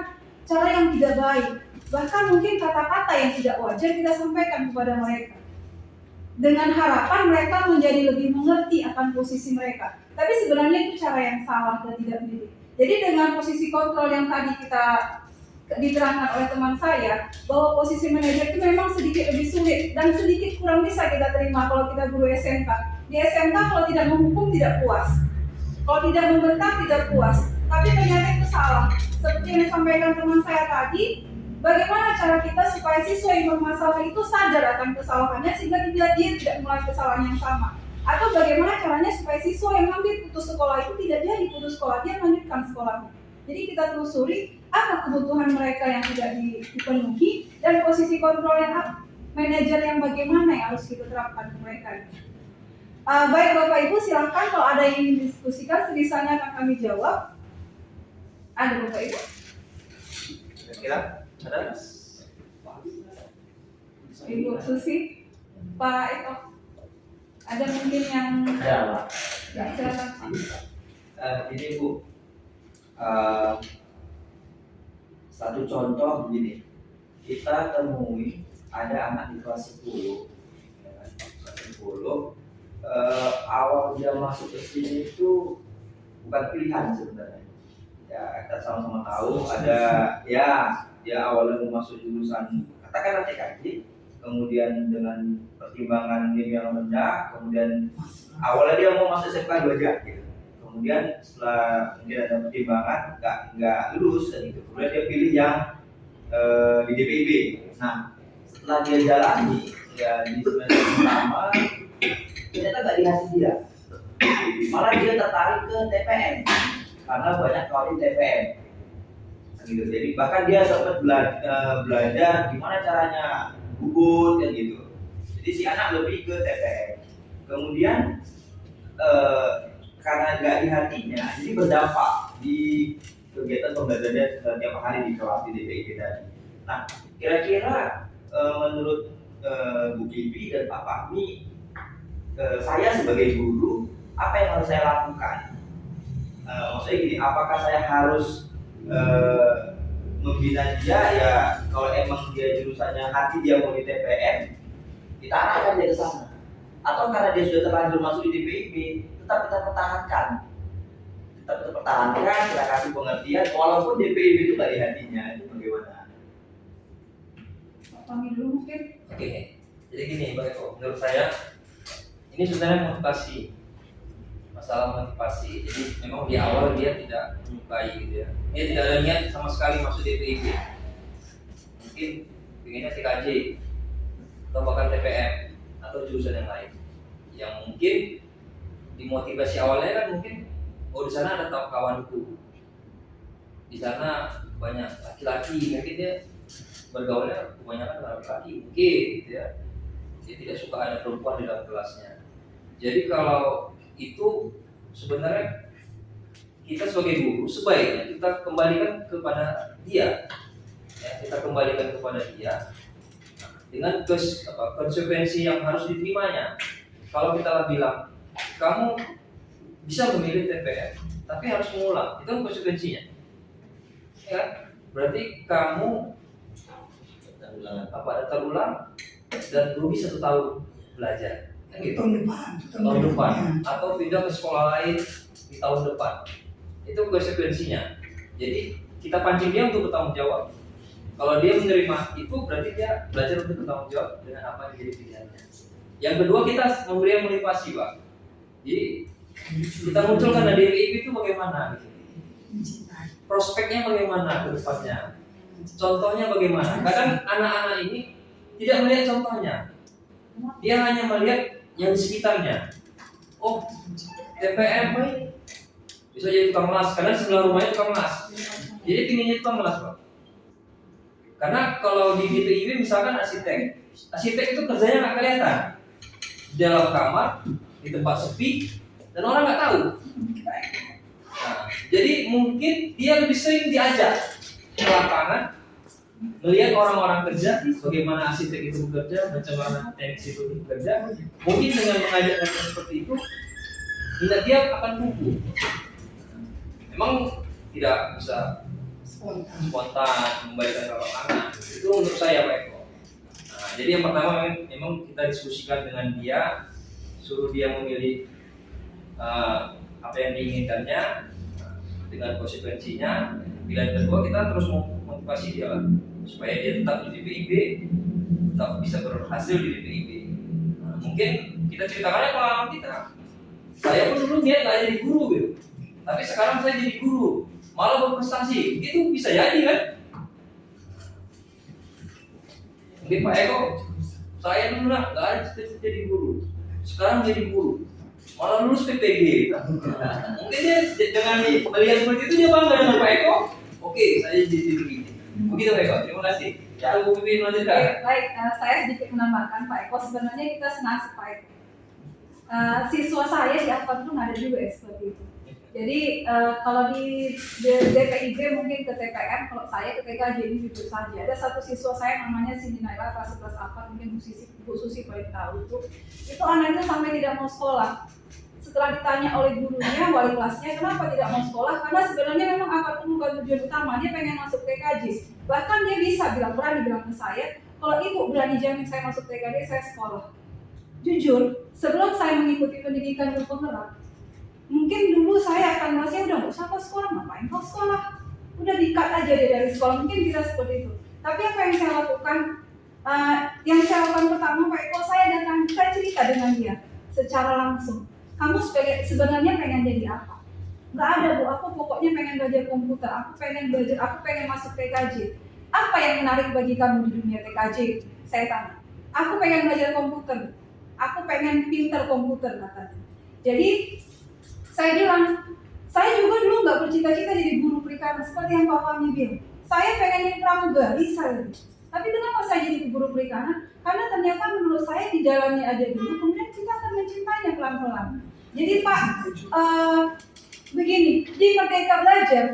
cara yang tidak baik. Bahkan mungkin kata-kata yang tidak wajar kita sampaikan kepada mereka. Dengan harapan mereka menjadi lebih mengerti akan posisi mereka. Tapi sebenarnya itu cara yang salah dan tidak benar. Jadi dengan posisi kontrol yang tadi kita diterangkan oleh teman saya, bahwa posisi manajer itu memang sedikit lebih sulit dan sedikit kurang bisa kita terima kalau kita guru SMK. Di SMK kalau tidak menghukum tidak puas, kalau tidak membentak tidak puas. Tapi ternyata itu salah. Seperti yang disampaikan teman saya tadi, bagaimana cara kita supaya siswa yang bermasalah itu sadar akan kesalahannya sehingga dia tidak mengulangi kesalahan yang sama? Atau bagaimana caranya supaya siswa yang hampir putus sekolah itu tidak jadi putus sekolah, dia melanjutkan sekolahnya? Jadi kita telusuri apa kebutuhan mereka yang tidak dipenuhi dan posisi kontrol yang manajer yang bagaimana yang harus kita terapkan ke mereka. Baik Bapak Ibu, silakan kalau ada yang ingin diskusikan, sebisanya akan kami jawab. Ada Bapak Ibu? Kira-kira ada? Ibu Susi, Pak Eko, ada mungkin yang ya, silakan. Ini Bu, satu contoh begini, kita temui ada anak di kelas 10, awal dia masuk ke sini itu bukan pilihan sebenarnya, Ya kita sama-sama tahu ada ya dia awalnya mau masuk jurusan katakanlah TKJ, kemudian dengan pertimbangan NIM yang rendah, kemudian awalnya dia mau masuk SMK 2 aja gitu. Kemudian setelah mungkin ada pertimbangan nggak lulus dan itu, kemudian dia pilih yang di DPIB. Nah setelah dia jalani ya di semester pertama ternyata nggak di hati dia, malah dia tertarik ke TPM karena banyak kawan TPM gitu. Jadi bahkan dia sempat belajar gimana caranya bubut kan gitu. Jadi si anak lebih ke TPM. Kemudian karena nggak di hatinya, jadi berdampak di kegiatan pembelajaran setiap hari di kelas di DPIP tadi. Nah, kira-kira menurut Bu Kipi dan Pak Fahmi, saya sebagai guru, apa yang harus saya lakukan? Maksudnya gini, apakah saya harus membina dia ya kalau emang dia jurusannya hati dia mau di TPM, kita arahkan dia ke sana. Atau karena dia sudah terlanjur masuk di DPIP, tetap kita pertahankan, kita kasih pengertian walaupun DPIP itu nggak di hatinya, itu bagaimana? Pak Fahmi dulu mungkin. Oke, jadi gini Pak Eko, menurut saya ini sebenarnya motivasi, masalah motivasi. Jadi memang di awal dia tidak menyukai gitu ya, dia tidak ada niat sama sekali masuk DPIP, mungkin pengennya TKJ atau bahkan TPM atau jurusan yang lain, yang mungkin dimotivasi awalnya kan mungkin di sana ada kawanku, di sana banyak laki-laki, mungkin dia bergaulnya kebanyakan laki-laki mungkin gitu ya, dia tidak suka ada perempuan di dalam kelasnya. Jadi kalau itu sebenarnya kita sebagai guru sebaiknya kita kembalikan kepada dia, ya, kita kembalikan kepada dia dengan konsekuensi yang harus diterimanya. Kalau kita bilang kamu bisa memilih TPM tapi harus mengulang, itu kan konsekuensinya, ya berarti kamu terulang dan rugi 1 tahun belajar, kan gitu. Tahun depan atau pindah ke sekolah lain di tahun depan, itu konsekuensinya. Jadi kita pancing dia untuk bertanggung jawab. Kalau dia menerima itu berarti dia belajar untuk bertanggung jawab dengan apa yang jadi pilihannya. Yang kedua, kita memberi motivasi, Pak. Jadi kita munculkan dari DPIP itu bagaimana gitu. Prospeknya bagaimana ke depannya, contohnya bagaimana. Kadang anak-anak ini tidak melihat contohnya, dia hanya melihat yang di sekitarnya. Oh, TPM bisa jadi tukang las, karena sebelah rumahnya tukang las, jadi pinginnya tukang las, Pak. Karena kalau di DPIB misalkan arsitek itu kerjanya nggak kelihatan, di dalam kamar, di tempat sepi, dan orang nggak tahu. Nah, jadi mungkin dia lebih sering diajak ke lapangan, melihat orang-orang kerja, bagaimana arsitek itu bekerja, bagaimana teknik itu bekerja. Mungkin dengan mengajak mereka seperti itu, minat dia akan tumbuh. Memang tidak bisa spontan membalikan telapak tangan. Itu menurut saya, Pak Eko. Nah, jadi yang pertama memang kita diskusikan dengan dia, suruh dia memilih apa yang diinginkannya dengan konsekuensinya. Pilihan kedua, kita terus motivasi dia lah, supaya dia tetap di DPIB, tetap bisa berhasil di DPIB. Nah, mungkin kita ceritakannya pengalaman kita. Saya pun dulu niat nggak jadi guru gitu, tapi sekarang saya jadi guru, malah berprestasi. Itu bisa jadi kan? Mungkin Pak Eko, saya dulu nggak ada cita-cita jadi guru, sekarang jadi guru, malah lulus PPG. Mungkin dia dengan melihat seperti itu dia bangga dengan Pak Eko. Oke, saya jadi begini. Begitu Pak Eko, terima kasih. Ya, Bu Pipi melanjutkan. Baik, saya sedikit menambahkan Pak Eko. Sebenarnya kita senang Pak Eko. Siswa saya di Akpad pun ada juga seperti itu. Jadi kalau di DPIB mungkin ke TPM, kalau saya ke TKJ ini jujur saja. Ada satu siswa saya namanya Cindy Naila, kelas 11 Akpad, mungkin Bu Susi paling tahu itu. Itu anaknya sampai tidak mau sekolah. Setelah ditanya oleh gurunya, wali kelasnya, kenapa tidak mau sekolah? Karena sebenarnya memang Akpad itu bukan tujuan utama, dia pengen masuk TKJ. Bahkan dia bisa berani bilang ke saya, kalau ibu berani jamin saya masuk TKJ, saya sekolah. Jujur, sebelum saya mengikuti pendidikan ilmu penggerak, Mungkin dulu saya akan merasa udah nggak usah ke sekolah, ngapain kau sekolah, udah di-cut aja dia dari sekolah, mungkin bisa seperti itu. Tapi apa yang saya lakukan, pertama Pak Eko, saya cerita dengan dia secara langsung. Kamu sebenarnya pengen jadi apa? Nggak ada Bu, aku pokoknya pengen belajar komputer, aku pengen masuk TKJ. Apa yang menarik bagi kamu di dunia TKJ? Saya tanya. Aku pengen belajar komputer, aku pengen pinter komputer katanya. Jadi saya bilang, saya juga dulu nggak bercita-cita jadi guru perikanan seperti yang Pak Fahmi bilang. Saya pengen jadi pramugari saya. Tapi kenapa saya jadi guru perikanan? Karena ternyata menurut saya dijalani aja dulu, kemudian kita akan mencintainya pelan-pelan. Jadi Pak, begini, di Merdeka Belajar,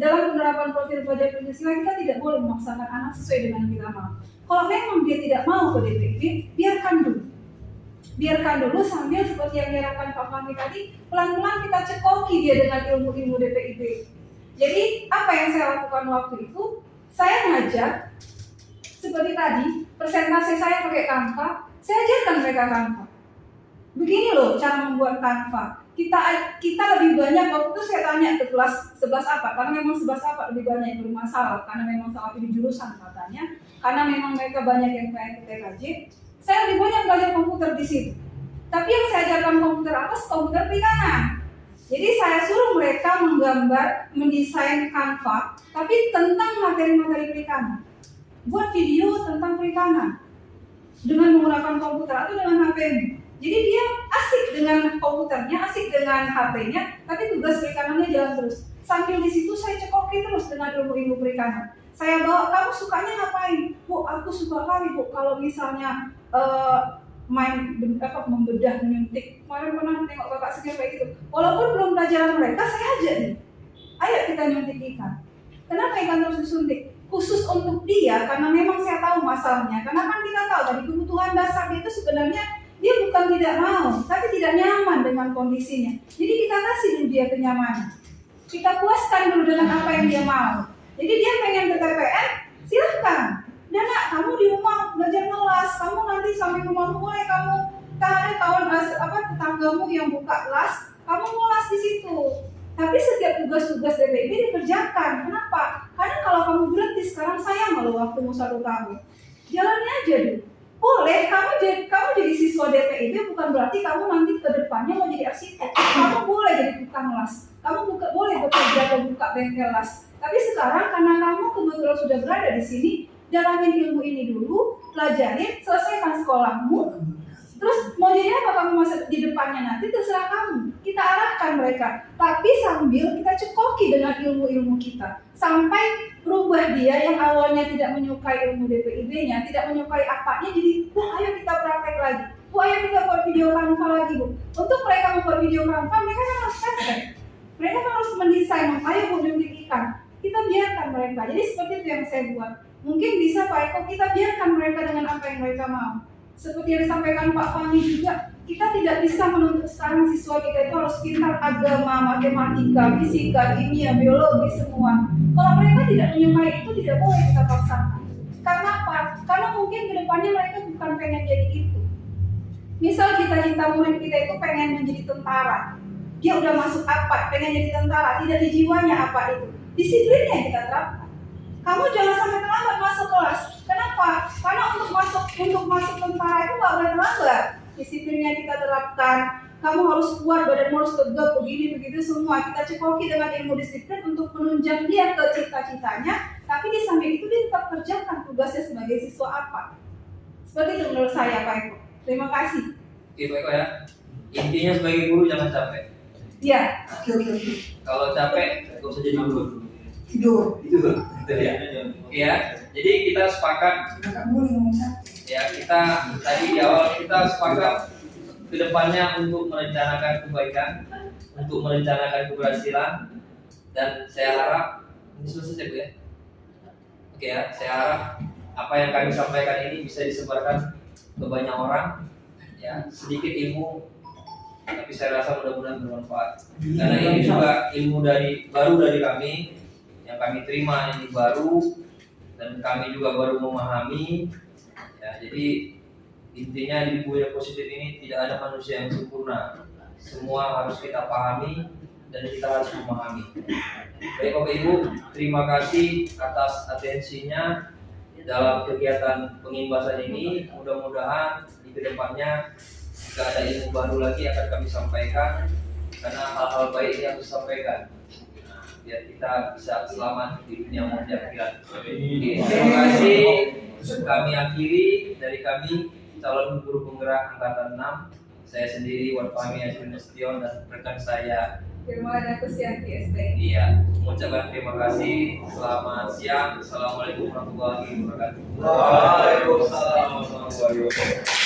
dalam penerapan profil pelajar Pancasila kita tidak boleh memaksakan anak sesuai dengan yang kita mau. Kalau memang dia tidak mau ke DPIB, biarkan dulu sambil seperti yang diharapkan Pak Fahmi tadi, pelan-pelan kita cekoki dia dengan ilmu-ilmu DPIB. Jadi apa yang saya lakukan waktu itu, saya ngajak seperti tadi, presentasi saya pakai Canva, saya ajarkan mereka Canva. Begini loh cara membuat Canva. Kita lebih banyak, waktu itu saya tanya ke kelas 11 apa, karena memang 11 apa lebih banyak yang bermasalah, karena memang salah pilih jurusan katanya, karena memang mereka banyak yang pengen ke TKJ. Saya lebih banyak belajar komputer di situ. Tapi yang saya ajarkan komputer apa? Komputer perikanan. Jadi saya suruh mereka menggambar, mendesain Canva, tapi tentang materi-materi perikanan. Buat video tentang perikanan dengan menggunakan komputer atau dengan HP. Jadi dia asik dengan komputernya, asik dengan HP-nya, tapi tugas perikanannya jalan terus. Sambil di situ saya cekoki terus dengan ilmu-ilmu perikanan. Saya bawa, kamu sukanya ngapain? Bu, aku suka kali Bu kalau misalnya membedah, menyuntik. Kemarin pernah tengok kakak senior kayak gitu. Walaupun belum pelajaran mereka, saya ajak nih. Ayo kita nyuntik ikan. Kenapa ikan terus disuntik? Khusus untuk dia, karena memang saya tahu masalahnya. Karena kan kita tahu tadi kebutuhan dasar dia itu sebenarnya dia bukan tidak mau, tapi tidak nyaman dengan kondisinya. Jadi kita kasih dulu dia kenyamanan. Kita puaskan dulu dengan apa yang dia mau. Jadi dia pengen ke TPN, silahkan. Dan nak, kamu di rumah belajar ngelas, kamu nanti sampai rumahmu mulai kamu ada tetanggamu yang buka kelas, kamu ngelas di situ. Tapi setiap tugas-tugas DPIB dikerjakan. Kenapa? Karena kalau kamu berhenti sekarang sayang loh waktumu 1 tahun. Jalani aja dulu. Boleh, kamu jadi siswa DPIB bukan berarti kamu nanti ke depannya mau jadi arsitek. Kamu boleh jadi tukang las. Kamu boleh bekerja atau buka bengkel las. Tapi sekarang karena kamu kebetulan sudah berada di sini, jalanin ilmu ini dulu, pelajarin, selesaikan sekolahmu. Terus mau jadi apa kamu masa di depannya nanti terserah kamu. Kita arahkan mereka, tapi sambil kita cekoki dengan ilmu-ilmu kita. Sampai berubah dia yang awalnya tidak menyukai ilmu DPIB-nya, tidak menyukai apanya, jadi Bu ayo kita praktek lagi. Bu ayo kita buat video Canva lagi Bu. Untuk mereka membuat video Canva, mereka kan harus praktek. Mereka kan harus mendesain, ayo Bu nyuntik ikan. Kita biarkan mereka, jadi seperti itu yang saya buat. Mungkin bisa Pak Eko, kita biarkan mereka dengan apa yang mereka mau. Seperti yang disampaikan Pak Fahmi juga, kita tidak bisa menuntut sekarang siswa kita itu harus pintar agama, matematika, fisika, kimia, biologi, semua. Kalau mereka tidak menyukai itu, tidak boleh kita paksakan. Karena apa? Karena mungkin kedepannya mereka bukan pengen jadi itu. Misal cita-cita murid kita itu pengen menjadi tentara. Dia udah masuk apa? Pengen jadi tentara, tidak di jiwanya apa itu. Disiplinnya kita terapkan. Kamu jangan sampai terlambat masuk kelas. Kenapa? Karena untuk masuk tentara itu nggak boleh terlambat. Disiplinnya kita terapkan. Kamu harus kuat, badanmu harus tegak, begini begitu semua. Kita cekoki dengan ilmu disiplin untuk menunjang dia ke cita-citanya. Tapi di samping itu dia tetap kerjakan tugasnya sebagai siswa apa. Seperti itu menurut saya Pak Eko. Terima kasih. Oke Pak Eko ya. Intinya sebagai guru jangan capek. Ya. Kalau capek, nggak usah jadi guru. Tidur. Itu ya. Ya. Jadi kita sepakat. Ya kita tadi di awal kita sepakat kedepannya untuk merencanakan kebaikan, untuk merencanakan keberhasilan, dan saya harap ini selesai Bu ya. Oke ya, saya harap apa yang kami sampaikan ini bisa disebarkan ke banyak orang. Ya, sedikit ilmu, tapi saya rasa mudah-mudahan bermanfaat. Karena ini juga ilmu baru dari kami, yang kami terima ini baru, dan kami juga baru memahami. Ya, jadi intinya di buku yang positif ini tidak ada manusia yang sempurna. semua harus kita pahami dan kita harus memahami. Baik Bapak Ibu, terima kasih atas atensinya dalam kegiatan pengimbasan ini. Mudah-mudahan di kedepannya jika ada ilmu baru lagi akan kami sampaikan, karena hal-hal baik yang harus disampaikan. Nah, biar kita bisa selamat di dunia maupun di akhirat. Oke, terima kasih. Kami akhiri dari kami calon guru penggerak angkatan 6. Saya sendiri Warfami Azrin Nasution dan rekan saya Firman Kusianti SP. Iya, mengucapkan terima kasih. Selamat siang. Assalamualaikum warahmatullahi wabarakatuh. Waalaikumsalam warahmatullahi wabarakatuh.